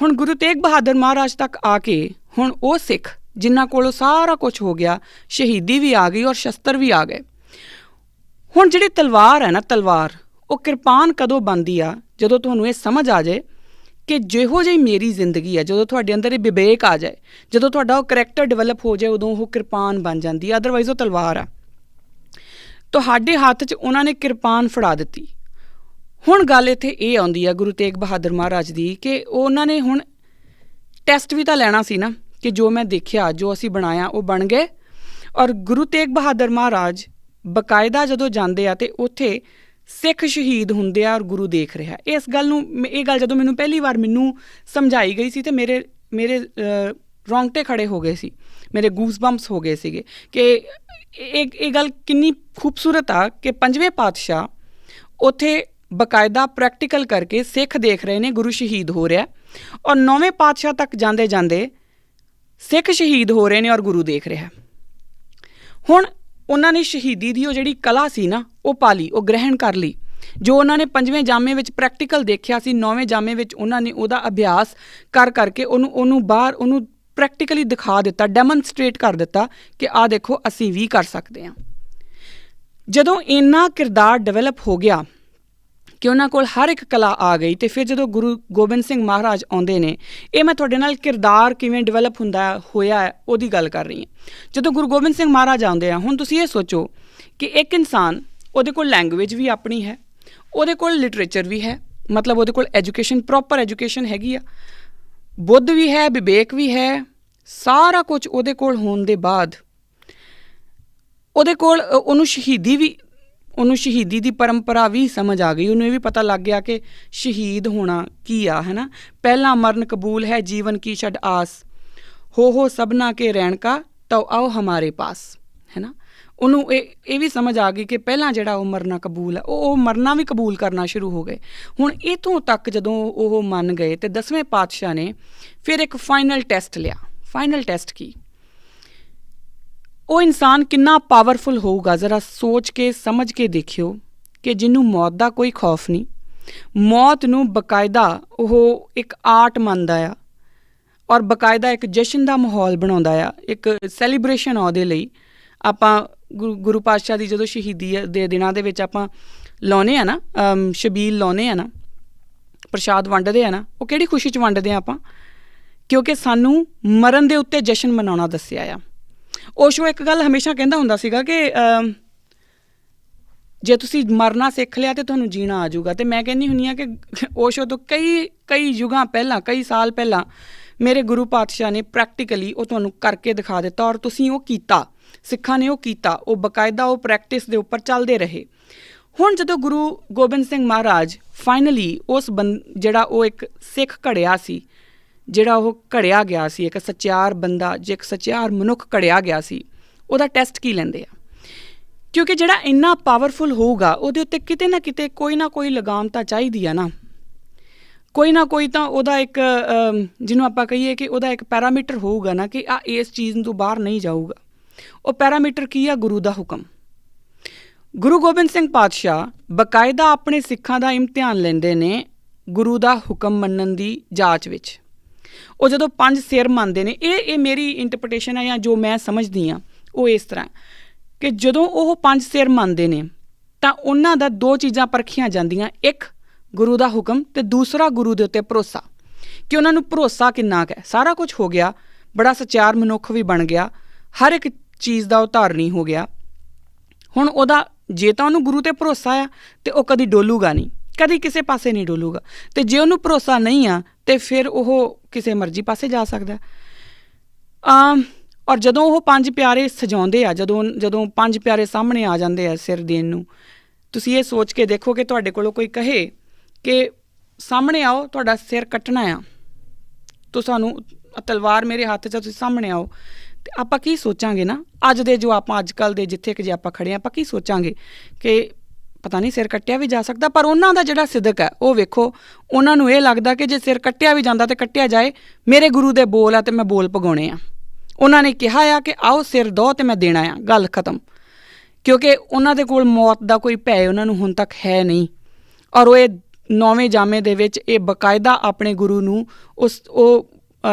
ਹੁਣ ਗੁਰੂ ਤੇਗ ਬਹਾਦਰ ਮਹਾਰਾਜ ਤੱਕ ਆ ਕੇ ਹੁਣ ਉਹ ਸਿੱਖ ਜਿਨ੍ਹਾਂ ਕੋਲੋਂ ਸਾਰਾ ਕੁਛ ਹੋ ਗਿਆ, ਸ਼ਹੀਦੀ ਵੀ ਆ ਗਈ ਔਰ ਸ਼ਸਤਰ ਵੀ ਆ ਗਏ। ਹੁਣ ਜਿਹੜੀ ਤਲਵਾਰ ਹੈ ਨਾ, ਤਲਵਾਰ ਉਹ ਕਿਰਪਾਨ ਕਦੋਂ ਬਣਦੀ ਆ? ਜਦੋਂ ਤੁਹਾਨੂੰ ਇਹ ਸਮਝ ਆ ਜਾਏ ਕਿ ਜਿਹੋ ਜਿਹੀ ਮੇਰੀ ਜ਼ਿੰਦਗੀ ਹੈ, ਜਦੋਂ ਤੁਹਾਡੇ ਅੰਦਰ ਇਹ ਵਿਵੇਕ ਆ ਜਾਏ, ਜਦੋਂ ਤੁਹਾਡਾ ਉਹ ਕਰੈਕਟਰ ਡਿਵੈਲਪ ਹੋ ਜਾਏ, ਉਦੋਂ ਉਹ ਕਿਰਪਾਨ ਬਣ ਜਾਂਦੀ ਹੈ। ਅਦਰਵਾਈਜ਼ ਉਹ ਤਲਵਾਰ ਆ। ਤੁਹਾਡੇ ਹੱਥ 'ਚ ਉਹਨਾਂ ਨੇ ਕਿਰਪਾਨ ਫੜਾ ਦਿੱਤੀ। ਹੁਣ ਗੱਲ ਇੱਥੇ ਇਹ ਆਉਂਦੀ ਆ ਗੁਰੂ ਤੇਗ ਬਹਾਦਰ ਮਹਾਰਾਜ ਦੀ ਕਿ ਉਹਨਾਂ ਨੇ ਹੁਣ ਟੈਸਟ ਵੀ ਤਾਂ ਲੈਣਾ ਸੀ ਨਾ ਕਿ ਜੋ ਮੈਂ ਦੇਖਿਆ, ਜੋ ਅਸੀਂ ਬਣਾਇਆ ਉਹ ਬਣ ਗਏ। ਔਰ ਗੁਰੂ ਤੇਗ ਬਹਾਦਰ ਮਹਾਰਾਜ ਬਕਾਇਦਾ ਜਦੋਂ ਜਾਂਦੇ ਆ ਅਤੇ ਉੱਥੇ ਸਿੱਖ ਸ਼ਹੀਦ ਹੁੰਦੇ ਆ ਔਰ ਗੁਰੂ ਦੇਖ ਰਿਹਾ। ਇਹ ਗੱਲ ਜਦੋਂ ਮੈਨੂੰ ਪਹਿਲੀ ਵਾਰ ਸਮਝਾਈ ਗਈ ਸੀ ਅਤੇ ਮੇਰੇ ਰੌਂਗਟੇ ਖੜ੍ਹੇ ਹੋ ਗਏ ਸੀ, ਮੇਰੇ ਗੂਸ ਬੰਪਸ ਹੋ ਗਏ ਸੀਗੇ ਕਿ ਇਹ ਗੱਲ ਕਿੰਨੀ ਖੂਬਸੂਰਤ ਆ ਕਿ ਪੰਜਵੇਂ ਪਾਤਸ਼ਾਹ ਉੱਥੇ ਬਕਾਇਦਾ ਪ੍ਰੈਕਟੀਕਲ ਕਰਕੇ ਸਿੱਖ ਦੇਖ ਰਹੇ ਨੇ, ਗੁਰੂ ਸ਼ਹੀਦ ਹੋ ਰਿਹਾ, ਔਰ 9ਵੇਂ ਪਾਤਸ਼ਾਹ ਤੱਕ ਜਾਂਦੇ ਜਾਂਦੇ ਸਿੱਖ ਸ਼ਹੀਦ ਹੋ ਰਹੇ ਨੇ ਔਰ ਗੁਰੂ ਦੇਖ ਰਿਹਾ। ਹੁਣ ਉਹਨਾਂ ਨੇ ਸ਼ਹੀਦੀ ਦੀ ਉਹ ਜਿਹੜੀ ਕਲਾ ਸੀ ਨਾ, ਉਹ ਪਾ ਲਈ, ਉਹ ਗ੍ਰਹਿਣ ਕਰ ਲਈ। ਜੋ ਉਹਨਾਂ ਨੇ 5ਵੇਂ ਜਾਮੇ ਵਿੱਚ ਪ੍ਰੈਕਟੀਕਲ ਦੇਖਿਆ ਸੀ, 9ਵੇਂ ਜਾਮੇ ਵਿੱਚ ਉਹਨਾਂ ਨੇ ਉਹਦਾ ਅਭਿਆਸ ਕਰਕੇ ਉਹਨੂੰ ਬਾਹਰ ਉਹਨੂੰ ਪ੍ਰੈਕਟੀਕਲੀ ਦਿਖਾ ਦਿੱਤਾ, ਡੈਮੋਨਸਟ੍ਰੇਟ ਕਰ ਦਿੱਤਾ ਕਿ ਆਹ ਦੇਖੋ ਅਸੀਂ ਵੀ ਕਰ ਸਕਦੇ ਹਾਂ। ਜਦੋਂ ਇੰਨਾ ਕਿਰਦਾਰ ਡਿਵੈਲਪ ਹੋ ਗਿਆ ਕਿ ਉਹਨਾਂ ਕੋਲ ਹਰ ਇੱਕ ਕਲਾ ਆ ਗਈ, ਅਤੇ ਫਿਰ ਜਦੋਂ ਗੁਰੂ ਗੋਬਿੰਦ ਸਿੰਘ ਮਹਾਰਾਜ ਆਉਂਦੇ ਨੇ, ਇਹ ਮੈਂ ਤੁਹਾਡੇ ਨਾਲ ਕਿਰਦਾਰ ਕਿਵੇਂ ਡਿਵੈਲਪ ਹੋਇਆ ਉਹਦੀ ਗੱਲ ਕਰ ਰਹੀ ਹਾਂ। ਜਦੋਂ ਗੁਰੂ ਗੋਬਿੰਦ ਸਿੰਘ ਮਹਾਰਾਜ ਆਉਂਦੇ ਆ, ਹੁਣ ਤੁਸੀਂ ਇਹ ਸੋਚੋ ਕਿ ਇੱਕ ਇਨਸਾਨ, ਉਹਦੇ ਕੋਲ ਲੈਂਗੁਏਜ ਵੀ ਆਪਣੀ ਹੈ, ਉਹਦੇ ਕੋਲ ਲਿਟਰੇਚਰ ਵੀ ਹੈ, ਮਤਲਬ ਉਹਦੇ ਕੋਲ ਐਜੂਕੇਸ਼ਨ, ਪ੍ਰੋਪਰ ਐਜੂਕੇਸ਼ਨ ਹੈਗੀ ਆ, ਬੁੱਧ ਵੀ ਹੈ, ਵਿਵੇਕ ਵੀ ਹੈ, ਸਾਰਾ ਕੁਝ ਉਹਦੇ ਕੋਲ ਹੋਣ ਦੇ ਬਾਅਦ ਉਹਦੇ ਕੋਲ ਉਹਨੂੰ ਸ਼ਹੀਦੀ ਦੀ ਪਰੰਪਰਾ ਵੀ ਸਮਝ ਆ ਗਈ। ਉਹਨੂੰ ਇਹ ਵੀ ਪਤਾ ਲੱਗ ਗਿਆ ਕਿ ਸ਼ਹੀਦ ਹੋਣਾ ਕੀ ਆ, ਹੈ ਨਾ। ਪਹਿਲਾਂ ਮਰਨ ਕਬੂਲ ਹੈ, ਜੀਵਨ ਕੀ ਛੱਡ ਆਸ, ਹੋ ਸਭਨਾ ਕੇ ਰਹਿਣ ਕਾ ਤਉ ਆਓ ਹਮਾਰੇ ਪਾਸ, ਹੈ ਨਾ। ਉਹਨੂੰ ਇਹ ਵੀ ਸਮਝ ਆ ਗਈ ਕਿ ਪਹਿਲਾਂ ਜਿਹੜਾ ਉਹ ਮਰਨਾ ਕਬੂਲ ਹੈ, ਉਹ ਮਰਨਾ ਵੀ ਕਬੂਲ ਕਰਨਾ ਸ਼ੁਰੂ ਹੋ ਗਏ। ਹੁਣ ਇੱਥੋਂ ਤੱਕ ਜਦੋਂ ਉਹ ਮੰਨ ਗਏ ਅਤੇ 10ਵੇਂ ਪਾਤਸ਼ਾਹ ਨੇ ਫਿਰ ਇੱਕ ਫਾਈਨਲ ਟੈਸਟ ਲਿਆ। ਫਾਈਨਲ ਟੈਸਟ ਕੀ? ਉਹ ਇਨਸਾਨ ਕਿੰਨਾ ਪਾਵਰਫੁਲ ਹੋਊਗਾ, ਜ਼ਰਾ ਸੋਚ ਕੇ ਸਮਝ ਕੇ ਦੇਖਿਓ ਕਿ ਜਿਹਨੂੰ ਮੌਤ ਦਾ ਕੋਈ ਖੌਫ ਨਹੀਂ, ਮੌਤ ਨੂੰ ਬਕਾਇਦਾ ਉਹ ਇੱਕ ਆਰਟ ਮੰਨਦਾ ਆ ਔਰ ਬਕਾਇਦਾ ਇੱਕ ਜਸ਼ਨ ਦਾ ਮਾਹੌਲ ਬਣਾਉਂਦਾ ਆ, ਇੱਕ ਸੈਲੀਬ੍ਰੇਸ਼ਨ ਉਹਦੇ ਲਈ। ਆਪਾਂ ਗੁਰੂ ਪਾਤਸ਼ਾਹ ਦੀ ਜਦੋਂ ਸ਼ਹੀਦੀ ਦੇ ਦਿਨਾਂ ਦੇ ਵਿੱਚ ਆਪਾਂ ਲਾਉਂਦੇ ਆ ਨਾ, ਛਬੀਲ ਲਾਉਂਦੇ ਆ ਨਾ, ਪ੍ਰਸ਼ਾਦ ਵੰਡਦੇ ਆ ਨਾ, ਉਹ ਕਿਹੜੀ ਖੁਸ਼ੀ 'ਚ ਵੰਡਦੇ ਆ ਆਪਾਂ? ਕਿਉਂਕਿ ਸਾਨੂੰ ਮਰਨ ਦੇ ਉੱਤੇ ਜਸ਼ਨ ਮਨਾਉਣਾ ਦੱਸਿਆ ਆ। ਓਸ਼ੋ ਇੱਕ ਗੱਲ ਹਮੇਸ਼ਾ ਕਹਿੰਦਾ ਹੁੰਦਾ ਸੀਗਾ ਕਿ ਜੇ ਤੁਸੀਂ ਮਰਨਾ ਸਿੱਖ ਲਿਆ ਤਾਂ ਤੁਹਾਨੂੰ ਜੀਣਾ ਆ ਜਾਊਗਾ। ਅਤੇ ਮੈਂ ਕਹਿੰਦੀ ਹੁੰਦੀ ਹਾਂ ਕਿ ਓਸ਼ੋ ਤੋਂ ਕਈ ਯੁੱਗਾਂ ਪਹਿਲਾਂ, ਕਈ ਸਾਲ ਪਹਿਲਾਂ ਮੇਰੇ ਗੁਰੂ ਪਾਤਸ਼ਾਹ ਨੇ ਪ੍ਰੈਕਟੀਕਲੀ ਉਹ ਤੁਹਾਨੂੰ ਕਰਕੇ ਦਿਖਾ ਦਿੱਤਾ, ਔਰ ਤੁਸੀਂ ਉਹ ਕੀਤਾ, ਸਿੱਖਾਂ ਨੇ ਉਹ ਕੀਤਾ, ਉਹ ਬਾਕਾਇਦਾ ਉਹ ਪ੍ਰੈਕਟਿਸ ਦੇ ਉੱਪਰ ਚੱਲਦੇ ਰਹੇ। ਹੁਣ ਜਦੋਂ ਗੁਰੂ ਗੋਬਿੰਦ ਸਿੰਘ ਮਹਾਰਾਜ ਫਾਈਨਲੀ ਉਸ ਜਿਹੜਾ ਉਹ ਇੱਕ ਸਿੱਖ ਘੜਿਆ ਸੀ, ਜਿਹੜਾ ਉਹ ਘੜਿਆ ਗਿਆ ਸੀ, ਇੱਕ ਸੱਚਿਆਰ ਬੰਦਾ, ਜੇ ਇੱਕ ਸੱਚਿਆਰ ਮਨੁੱਖ ਘੜਿਆ ਗਿਆ ਸੀ, ਉਹਦਾ ਟੈਸਟ ਕੀ ਲੈਂਦੇ ਆ? ਕਿਉਂਕਿ ਜਿਹੜਾ ਇੰਨਾ ਪਾਵਰਫੁਲ ਹੋਊਗਾ ਉਹਦੇ ਉੱਤੇ ਕਿਤੇ ਨਾ ਕਿਤੇ ਕੋਈ ਨਾ ਕੋਈ ਲਗਾਮ ਤਾਂ ਚਾਹੀਦੀ ਆ ਨਾ, ਕੋਈ ਨਾ ਕੋਈ ਤਾਂ ਉਹਦਾ ਇੱਕ ਜਿਹਨੂੰ ਆਪਾਂ ਕਹੀਏ ਕਿ ਉਹਦਾ ਇੱਕ ਪੈਰਾਮੀਟਰ ਹੋਊਗਾ ਨਾ ਕਿ ਇਸ ਚੀਜ਼ ਤੋਂ ਬਾਹਰ ਨਹੀਂ ਜਾਊਗਾ। ਉਹ ਪੈਰਾਮੀਟਰ ਕੀ ਆ? ਗੁਰੂ ਦਾ ਹੁਕਮ। ਗੁਰੂ ਗੋਬਿੰਦ ਸਿੰਘ ਪਾਤਸ਼ਾਹ ਬਾਕਾਇਦਾ ਆਪਣੇ ਸਿੱਖਾਂ ਦਾ ਇਮਤਿਹਾਨ ਲੈਂਦੇ ਨੇ ਗੁਰੂ ਦਾ ਹੁਕਮ ਮੰਨਣ ਦੀ ਜਾਂਚ ਵਿੱਚ। ਉਹ ਜਦੋਂ 5 ਸਿਰ ਮੰਨਦੇ ਨੇ, ਇਹ ਮੇਰੀ ਇੰਟਰਪ੍ਰੀਟੇਸ਼ਨ ਹੈ ਜਾਂ ਜੋ ਮੈਂ ਸਮਝਦੀ ਹਾਂ ਉਹ ਇਸ ਤਰ੍ਹਾਂ ਕਿ ਜਦੋਂ ਉਹ 5 ਸਿਰ ਮੰਨਦੇ ਨੇ ਤਾਂ ਉਹਨਾਂ ਦਾ 2 ਚੀਜ਼ਾਂ ਪਰਖੀਆਂ ਜਾਂਦੀਆਂ, ਇੱਕ ਗੁਰੂ ਦਾ ਹੁਕਮ ਅਤੇ ਦੂਸਰਾ ਗੁਰੂ ਦੇ ਉੱਤੇ ਭਰੋਸਾ, ਕਿ ਉਹਨਾਂ ਨੂੰ ਭਰੋਸਾ ਕਿੰਨਾ ਕੁ ਹੈ। ਸਾਰਾ ਕੁਛ ਹੋ ਗਿਆ, ਬੜਾ ਸੱਚਿਆਰ ਮਨੁੱਖ ਵੀ ਬਣ ਗਿਆ, ਹਰ ਇੱਕ ਚੀਜ਼ ਦਾ ਉਹ ਧਾਰਨੀ ਹੋ ਗਿਆ। ਹੁਣ ਉਹਦਾ ਜੇ ਤਾਂ ਉਹਨੂੰ ਗੁਰੂ 'ਤੇ ਭਰੋਸਾ ਆ ਅਤੇ ਉਹ ਕਦੀ ਡੋਲੂਗਾ ਨਹੀਂ, ਕਦੀ ਕਿਸੇ ਪਾਸੇ ਨਹੀਂ ਡੋਲੂਗਾ। ਅਤੇ ਜੇ ਉਹਨੂੰ ਭਰੋਸਾ ਨਹੀਂ ਆ ਅਤੇ ਫਿਰ ਉਹ ਕਿਸੇ ਮਰਜ਼ੀ ਪਾਸੇ ਜਾ ਸਕਦਾ। ਔਰ ਜਦੋਂ ਉਹ 5 ਪਿਆਰੇ ਸਜਾਉਂਦੇ ਆ, ਜਦੋਂ 5 ਪਿਆਰੇ ਸਾਹਮਣੇ ਆ ਜਾਂਦੇ ਆ ਸਿਰ ਦੇਣ ਨੂੰ, ਤੁਸੀਂ ਇਹ ਸੋਚ ਕੇ ਦੇਖੋ ਕਿ ਤੁਹਾਡੇ ਕੋਲੋਂ ਕੋਈ ਕਹੇ ਕਿ ਸਾਹਮਣੇ ਆਓ, ਤੁਹਾਡਾ ਸਿਰ ਕੱਟਣਾ ਆ, ਤੁਹਾਨੂੰ ਤਲਵਾਰ ਮੇਰੇ ਹੱਥ 'ਚ, ਤੁਸੀਂ ਸਾਹਮਣੇ ਆਓ, ਅਤੇ ਆਪਾਂ ਕੀ ਸੋਚਾਂਗੇ ਨਾ? ਅੱਜ ਦੇ ਜੋ ਆਪਾਂ ਅੱਜ ਕੱਲ੍ਹ ਦੇ ਜਿੱਥੇ ਕਿ ਜੇ ਆਪਾਂ ਖੜ੍ਹੇ ਹਾਂ, ਆਪਾਂ ਕੀ ਸੋਚਾਂਗੇ ਕਿ ਪਤਾ ਨਹੀਂ ਸਿਰ ਕੱਟਿਆ ਵੀ ਜਾ ਸਕਦਾ। ਪਰ ਉਹਨਾਂ ਦਾ ਜਿਹੜਾ ਸਿਦਕ ਹੈ ਉਹ ਵੇਖੋ, ਉਹਨਾਂ ਨੂੰ ਇਹ ਲੱਗਦਾ ਕਿ ਜੇ ਸਿਰ ਕੱਟਿਆ ਵੀ ਜਾਂਦਾ ਤਾਂ ਕੱਟਿਆ ਜਾਏ, ਮੇਰੇ ਗੁਰੂ ਦੇ ਬੋਲ ਆ ਅਤੇ ਮੈਂ ਬੋਲ ਪਗਾਉਣੇ ਆ। ਉਹਨਾਂ ਨੇ ਕਿਹਾ ਆ ਕਿ ਆਓ ਸਿਰ ਦਿਓ ਅਤੇ ਮੈਂ ਦੇਣਾ ਆ, ਗੱਲ ਖਤਮ। ਕਿਉਂਕਿ ਉਹਨਾਂ ਦੇ ਕੋਲ ਮੌਤ ਦਾ ਕੋਈ ਭੈ ਉਹਨਾਂ ਨੂੰ ਹੁਣ ਤੱਕ ਹੈ ਨਹੀਂ। ਔਰ ਉਹ ਇਹ 9ਵੇਂ ਜਾਮੇ ਦੇ ਵਿੱਚ ਇਹ ਬਾਕਾਇਦਾ ਆਪਣੇ ਗੁਰੂ ਨੂੰ ਉਹ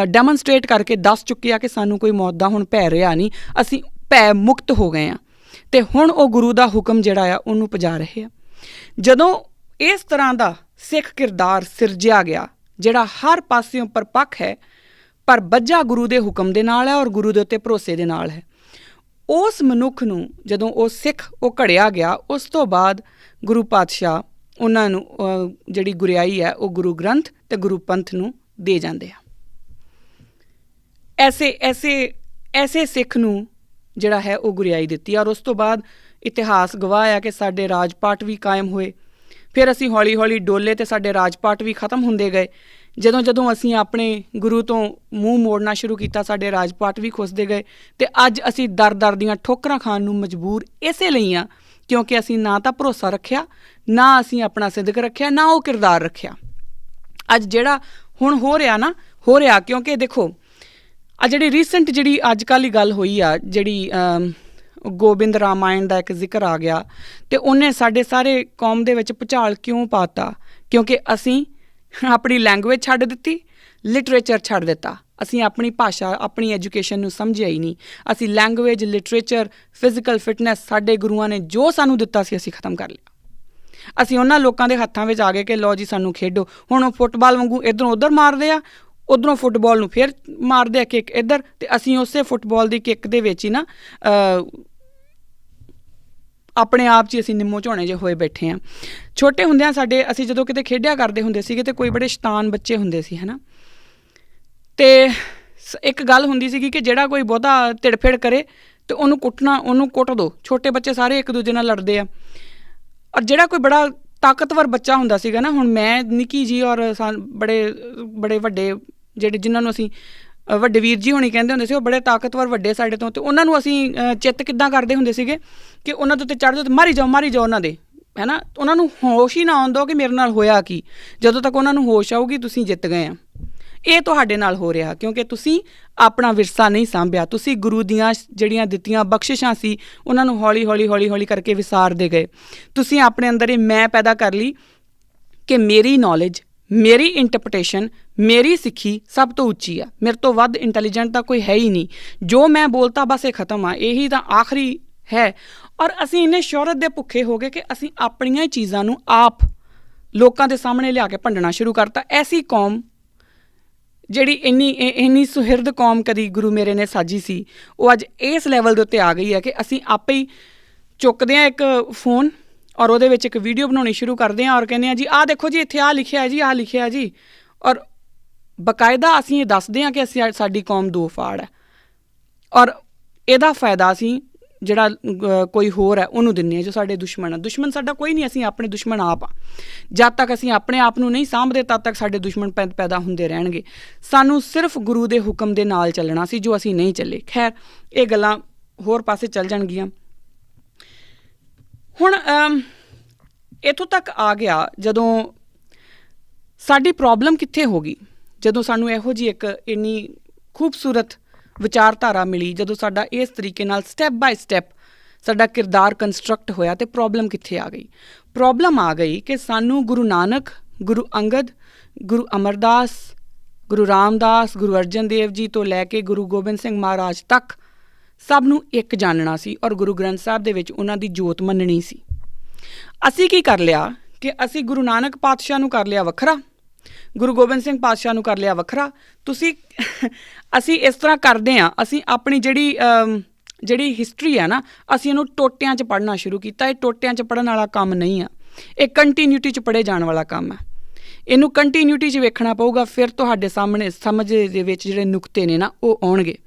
ਡੈਮੋਨਸਟ੍ਰੇਟ ਕਰਕੇ ਦੱਸ ਚੁੱਕੇ ਆ ਕਿ ਸਾਨੂੰ ਕੋਈ ਮੌਤ ਦਾ ਹੁਣ ਭੈ ਰਿਹਾ ਨਹੀਂ, ਅਸੀਂ ਭੈ ਮੁਕਤ ਹੋ ਗਏ ਹਾਂ। ਅਤੇ ਹੁਣ ਉਹ ਗੁਰੂ ਦਾ ਹੁਕਮ ਜਿਹੜਾ ਆ ਉਹਨੂੰ ਪੁਜਾ ਰਹੇ ਆ। ਜਦੋਂ ਇਸ ਤਰ੍ਹਾਂ ਦਾ ਸਿੱਖ ਕਿਰਦਾਰ ਸਿਰਜਿਆ ਗਿਆ ਜਿਹੜਾ ਹਰ ਪਾਸਿਓਂ ਪਰਪੱਖ ਹੈ, ਪਰ ਬੱਝਾ ਗੁਰੂ ਦੇ ਹੁਕਮ ਦੇ ਨਾਲ ਹੈ ਔਰ ਗੁਰੂ ਦੇ ਉੱਤੇ ਭਰੋਸੇ ਦੇ ਨਾਲ ਹੈ, ਉਸ ਮਨੁੱਖ ਨੂੰ ਜਦੋਂ ਉਹ ਸਿੱਖ ਉਹ ਘੜਿਆ ਗਿਆ, ਉਸ ਤੋਂ ਬਾਅਦ ਗੁਰੂ ਪਾਤਸ਼ਾਹ ਉਹਨਾਂ ਨੂੰ ਜਿਹੜੀ ਗੁਰਿਆਈ ਹੈ ਉਹ ਗੁਰੂ ਗ੍ਰੰਥ ਅਤੇ ਗੁਰੂ ਪੰਥ ਨੂੰ ਦੇ ਜਾਂਦੇ ਆ। ਐਸੇ ਸਿੱਖ ਨੂੰ ਜਿਹੜਾ ਹੈ ਉਹ ਗੁਰਿਆਈ ਦਿੱਤੀ। ਔਰ ਉਸ ਤੋਂ ਬਾਅਦ ਇਤਿਹਾਸ ਗਵਾਹ ਆ ਕਿ ਸਾਡੇ ਰਾਜ ਪਾਠ ਵੀ ਕਾਇਮ ਹੋਏ। ਫਿਰ ਅਸੀਂ ਹੌਲੀ ਹੌਲੀ ਡੋਲੇ ਅਤੇ ਸਾਡੇ ਰਾਜ ਪਾਠ ਵੀ ਖ਼ਤਮ ਹੁੰਦੇ ਗਏ। ਜਦੋਂ ਅਸੀਂ ਆਪਣੇ ਗੁਰੂ ਤੋਂ ਮੂੰਹ ਮੋੜਨਾ ਸ਼ੁਰੂ ਕੀਤਾ, ਸਾਡੇ ਰਾਜ ਪਾਠ ਵੀ ਖੁੱਸਦੇ ਗਏ। ਅਤੇ ਅੱਜ ਅਸੀਂ ਦਰ ਦੀਆਂ ਠੋਕਰਾਂ ਖਾਣ ਨੂੰ ਮਜਬੂਰ ਇਸੇ ਲਈ ਹਾਂ ਕਿਉਂਕਿ ਅਸੀਂ ਨਾ ਤਾਂ ਭਰੋਸਾ ਰੱਖਿਆ, ਨਾ ਅਸੀਂ ਆਪਣਾ ਸਿਦਕ ਰੱਖਿਆ, ਨਾ ਉਹ ਕਿਰਦਾਰ ਰੱਖਿਆ। ਅੱਜ ਜਿਹੜਾ ਹੁਣ ਹੋ ਰਿਹਾ ਕਿਉਂਕਿ ਦੇਖੋ ਜਿਹੜੀ ਰੀਸੈਂਟ ਜਿਹੜੀ ਅੱਜ ਕੱਲ੍ਹ ਹੀ ਗੱਲ ਹੋਈ ਆ, ਜਿਹੜੀ ਗੋਬਿੰਦ ਰਾਮਾਇਣ ਦਾ ਇੱਕ ਜ਼ਿਕਰ ਆ ਗਿਆ ਅਤੇ ਉਹਨੇ ਸਾਡੇ ਸਾਰੇ ਕੌਮ ਦੇ ਵਿੱਚ ਭੁਚਾਲ ਕਿਉਂ ਪਾਤਾ? ਕਿਉਂਕਿ ਅਸੀਂ ਆਪਣੀ ਲੈਂਗੁਏਜ ਛੱਡ ਦਿੱਤੀ, ਲਿਟਰੇਚਰ ਛੱਡ ਦਿੱਤਾ। ਅਸੀਂ ਆਪਣੀ ਭਾਸ਼ਾ, ਆਪਣੀ ਐਜੂਕੇਸ਼ਨ ਨੂੰ ਸਮਝਿਆ ਹੀ ਨਹੀਂ। ਅਸੀਂ ਲੈਂਗੁਏਜ, ਲਿਟਰੇਚਰ, ਫਿਜ਼ੀਕਲ ਫਿਟਨੈਸ, ਸਾਡੇ ਗੁਰੂਆਂ ਨੇ ਜੋ ਸਾਨੂੰ ਦਿੱਤਾ ਸੀ ਅਸੀਂ ਖ਼ਤਮ ਕਰ ਲਿਆ। ਅਸੀਂ ਉਹਨਾਂ ਲੋਕਾਂ ਦੇ ਹੱਥਾਂ ਵਿੱਚ ਆ ਗਏ ਕਿ ਲਓ ਜੀ ਸਾਨੂੰ ਖੇਡੋ। ਹੁਣ ਉਹ ਫੁੱਟਬਾਲ ਵਾਂਗੂ ਇੱਧਰੋਂ ਉੱਧਰ ਮਾਰਦੇ ਆ, ਉੱਧਰੋਂ ਫੁੱਟਬਾਲ ਨੂੰ ਫਿਰ ਮਾਰਦੇ ਆ ਕਿੱਕ ਇੱਧਰ, ਅਤੇ ਅਸੀਂ ਉਸੇ ਫੁੱਟਬਾਲ ਦੀ ਕਿੱਕ ਦੇ ਵਿੱਚ ਹੀ ਨਾ ਆਪਣੇ ਆਪ 'ਚ ਅਸੀਂ ਨਿੰਮੋ ਝੋਣੇ ਜਿਹੇ ਹੋਏ ਬੈਠੇ ਹਾਂ। ਛੋਟੇ ਹੁੰਦਿਆਂ ਅਸੀਂ ਜਦੋਂ ਕਿਤੇ ਖੇਡਿਆ ਕਰਦੇ ਹੁੰਦੇ ਸੀਗੇ ਅਤੇ ਕੋਈ ਬੜੇ ਸ਼ੈਤਾਨ ਬੱਚੇ ਹੁੰਦੇ ਸੀ, ਹੈ ਨਾ, ਅਤੇ ਇੱਕ ਗੱਲ ਹੁੰਦੀ ਸੀਗੀ ਕਿ ਜਿਹੜਾ ਕੋਈ ਬਹੁਤਾ ਤਿੜਫਿੜ ਕਰੇ ਅਤੇ ਉਹਨੂੰ ਕੁੱਟਣਾ, ਉਹਨੂੰ ਕੁੱਟ ਦਿਓ। ਛੋਟੇ ਬੱਚੇ ਸਾਰੇ ਇੱਕ ਦੂਜੇ ਨਾਲ ਲੜਦੇ ਆ। ਔਰ ਜਿਹੜਾ ਕੋਈ ਬੜਾ ਤਾਕਤਵਰ ਬੱਚਾ ਹੁੰਦਾ ਸੀਗਾ ਨਾ, ਹੁਣ ਮੈਂ ਨਿੱਕੀ ਜੀ ਔਰ ਬੜੇ ਵੱਡੇ ਜਿਨ੍ਹਾਂ ਨੂੰ ਅਸੀਂ ਵੱਡੇ ਵੀਰ ਜੀ ਹੋਣੀ ਕਹਿੰਦੇ ਹੁੰਦੇ ਸੀ, ਉਹ ਬੜੇ ਤਾਕਤਵਰ ਵੱਡੇ ਸਾਡੇ ਤੋਂ, ਅਤੇ ਉਹਨਾਂ ਨੂੰ ਅਸੀਂ ਚਿੱਤ ਕਿੱਦਾਂ ਕਰਦੇ ਹੁੰਦੇ ਸੀਗੇ ਕਿ ਉਹਨਾਂ ਦੇ ਉੱਤੇ ਚੜ੍ਹ ਜਾਓ ਅਤੇ ਮਾਰੀ ਜਾਓ ਉਹਨਾਂ ਦੇ, ਹੈ ਨਾ। ਉਹਨਾਂ ਨੂੰ ਹੋਸ਼ ਹੀ ਨਾ ਆਉਣ ਦਿਓ ਕਿ ਮੇਰੇ ਨਾਲ ਹੋਇਆ ਕੀ। ਜਦੋਂ ਤੱਕ ਉਹਨਾਂ ਨੂੰ ਹੋਸ਼ ਆਊਗੀ ਤੁਸੀਂ ਜਿੱਤ ਗਏ ਆ। ਇਹ ਤੁਹਾਡੇ ਨਾਲ ਹੋ ਰਿਹਾ ਕਿਉਂਕਿ ਤੁਸੀਂ ਆਪਣਾ ਵਿਰਸਾ ਨਹੀਂ ਸਾਂਭਿਆ। ਤੁਸੀਂ ਗੁਰੂ ਦੀਆਂ ਜਿਹੜੀਆਂ ਦਿੱਤੀਆਂ ਬਖਸ਼ਿਸ਼ਾਂ ਸੀ ਉਹਨਾਂ ਨੂੰ ਹੌਲੀ ਕਰਕੇ ਵਿਸਾਰਦੇ ਗਏ। ਤੁਸੀਂ ਆਪਣੇ ਅੰਦਰ ਇਹ ਮੈਂ ਪੈਦਾ ਕਰ ਲਈ ਕਿ ਮੇਰੀ ਨੌਲੇਜ, ਮੇਰੀ ਇੰਟਰਪ੍ਰੀਟੇਸ਼ਨ, ਮੇਰੀ ਸਿੱਖੀ ਸਭ ਤੋਂ ਉੱਚੀ ਆ, ਮੇਰੇ ਤੋਂ ਵੱਧ ਇੰਟੈਲੀਜੈਂਟ ਤਾਂ ਕੋਈ ਹੈ ਹੀ ਨਹੀਂ। ਜੋ ਮੈਂ ਬੋਲਤਾ ਬਸ ਇਹ ਖ਼ਤਮ ਆ, ਇਹੀ ਤਾਂ ਆਖਰੀ ਹੈ। ਔਰ ਅਸੀਂ ਇੰਨੇ ਸ਼ੋਹਰਤ ਦੇ ਭੁੱਖੇ ਹੋ ਗਏ ਕਿ ਅਸੀਂ ਆਪਣੀਆਂ ਹੀ ਚੀਜ਼ਾਂ ਨੂੰ ਆਪ ਲੋਕਾਂ ਦੇ ਸਾਹਮਣੇ ਲਿਆ ਕੇ ਭੰਡਣਾ ਸ਼ੁਰੂ ਕਰਤਾ। ਐਸੀ ਕੌਮ ਜਿਹੜੀ ਇੰਨੀ ਸੁਹਿਰਦ ਕੌਮ ਕਦੀ ਗੁਰੂ ਮੇਰੇ ਨੇ ਸਾਜੀ ਸੀ, ਉਹ ਅੱਜ ਇਸ ਲੈਵਲ ਦੇ ਉੱਤੇ ਆ ਗਈ ਹੈ ਕਿ ਅਸੀਂ ਆਪੇ ਹੀ ਚੁੱਕਦੇ ਹਾਂ ਇੱਕ ਫੋਨ ਔਰ ਉਹਦੇ ਵਿੱਚ ਇੱਕ ਵੀਡੀਓ ਬਣਾਉਣੀ ਸ਼ੁਰੂ ਕਰਦੇ ਹਾਂ ਔਰ ਕਹਿੰਦੇ ਹਾਂ ਜੀ ਆਹ ਦੇਖੋ ਜੀ ਇੱਥੇ ਆਹ ਲਿਖਿਆ ਜੀ, ਆਹ ਲਿਖਿਆ ਜੀ। ਔਰ ਬਾਕਾਇਦਾ ਅਸੀਂ ਇਹ ਦੱਸਦੇ ਹਾਂ ਕਿ ਸਾਡੀ ਕੌਮ ਦੋ ਫਾੜ ਹੈ ਔਰ ਇਹਦਾ ਫਾਇਦਾ ਅਸੀਂ ਜਿਹੜਾ ਕੋਈ ਹੋਰ ਹੈ ਉਹਨੂੰ ਦਿੰਦੇ ਹਾਂ ਜੋ ਸਾਡੇ ਦੁਸ਼ਮਣ ਆ। ਦੁਸ਼ਮਣ ਸਾਡਾ ਕੋਈ ਨਹੀਂ, ਅਸੀਂ ਆਪਣੇ ਦੁਸ਼ਮਣ ਆਪ ਹਾਂ। ਜਦ ਤੱਕ ਅਸੀਂ ਆਪਣੇ ਆਪ ਨੂੰ ਨਹੀਂ ਸਾਂਭਦੇ ਤਦ ਤੱਕ ਸਾਡੇ ਦੁਸ਼ਮਣ ਪੈਦਾ ਹੁੰਦੇ ਰਹਿਣਗੇ। ਸਾਨੂੰ ਸਿਰਫ ਗੁਰੂ ਦੇ ਹੁਕਮ ਦੇ ਨਾਲ ਚੱਲਣਾ ਸੀ, ਜੋ ਅਸੀਂ ਨਹੀਂ ਚੱਲੇ। ਖੈਰ ਇਹ ਗੱਲਾਂ ਹੋਰ ਪਾਸੇ ਚੱਲ ਜਾਣਗੀਆਂ। ਹੁਣ ਇੱਥੋਂ ਤੱਕ ਆ ਗਿਆ ਜਦੋਂ ਸਾਡੀ ਪ੍ਰੋਬਲਮ ਕਿੱਥੇ ਹੋ ਗਈ, ਜਦੋਂ ਸਾਨੂੰ ਇਹੋ ਜਿਹੀ ਇੱਕ ਇੰਨੀ ਖੂਬਸੂਰਤ ਵਿਚਾਰਧਾਰਾ ਮਿਲੀ, ਜਦੋਂ ਸਾਡਾ ਇਸ ਤਰੀਕੇ ਨਾਲ ਸਟੈਪ ਬਾਏ ਸਟੈਪ ਸਾਡਾ ਕਿਰਦਾਰ ਕੰਸਟਰਕਟ ਹੋਇਆ, ਅਤੇ ਪ੍ਰੋਬਲਮ ਕਿੱਥੇ ਆ ਗਈ? ਪ੍ਰੋਬਲਮ ਆ ਗਈ ਕਿ ਸਾਨੂੰ ਗੁਰੂ ਨਾਨਕ, ਗੁਰੂ ਅੰਗਦ, ਗੁਰੂ ਅਮਰਦਾਸ, ਗੁਰੂ ਰਾਮਦਾਸ, ਗੁਰੂ ਅਰਜਨ ਦੇਵ ਜੀ ਤੋਂ ਲੈ ਕੇ ਗੁਰੂ ਗੋਬਿੰਦ ਸਿੰਘ ਮਹਾਰਾਜ ਤੱਕ ਸਭ ਨੂੰ ਇੱਕ ਜਾਣਨਾ ਸੀ ਔਰ ਗੁਰੂ ਗ੍ਰੰਥ ਸਾਹਿਬ ਦੇ ਵਿੱਚ ਉਹਨਾਂ ਦੀ ਜੋਤ ਮੰਨਣੀ ਸੀ। ਅਸੀਂ ਕੀ ਕਰ ਲਿਆ ਕਿ ਅਸੀਂ ਗੁਰੂ ਨਾਨਕ ਪਾਤਸ਼ਾਹ ਨੂੰ ਕਰ ਲਿਆ ਵੱਖਰਾ, ਗੁਰੂ ਗੋਬਿੰਦ ਸਿੰਘ ਪਾਤਸ਼ਾਹ ਨੂੰ ਕਰ ਲਿਆ ਵੱਖਰਾ। ਅਸੀਂ ਇਸ ਤਰ੍ਹਾਂ ਕਰਦੇ ਹਾਂ, ਅਸੀਂ ਆਪਣੀ ਜਿਹੜੀ ਹਿਸਟਰੀ ਹੈ ਨਾ, ਅਸੀਂ ਇਹਨੂੰ ਟੋਟਿਆਂ 'ਚ ਪੜ੍ਹਨਾ ਸ਼ੁਰੂ ਕੀਤਾ। ਇਹ ਟੋਟਿਆਂ 'ਚ ਪੜ੍ਹਨ ਵਾਲਾ ਕੰਮ ਨਹੀਂ ਆ, ਇਹ ਕੰਟੀਨਿਊਟੀ 'ਚ ਪੜ੍ਹੇ ਜਾਣ ਵਾਲਾ ਕੰਮ ਹੈ। ਇਹਨੂੰ ਕੰਟੀਨਿਊਟੀ 'ਚ ਵੇਖਣਾ ਪਊਗਾ, ਫਿਰ ਤੁਹਾਡੇ ਸਾਹਮਣੇ ਸਮਝ ਦੇ ਵਿੱਚ ਜਿਹੜੇ ਨੁਕਤੇ ਨੇ ਨਾ ਉਹ ਆਉਣਗੇ।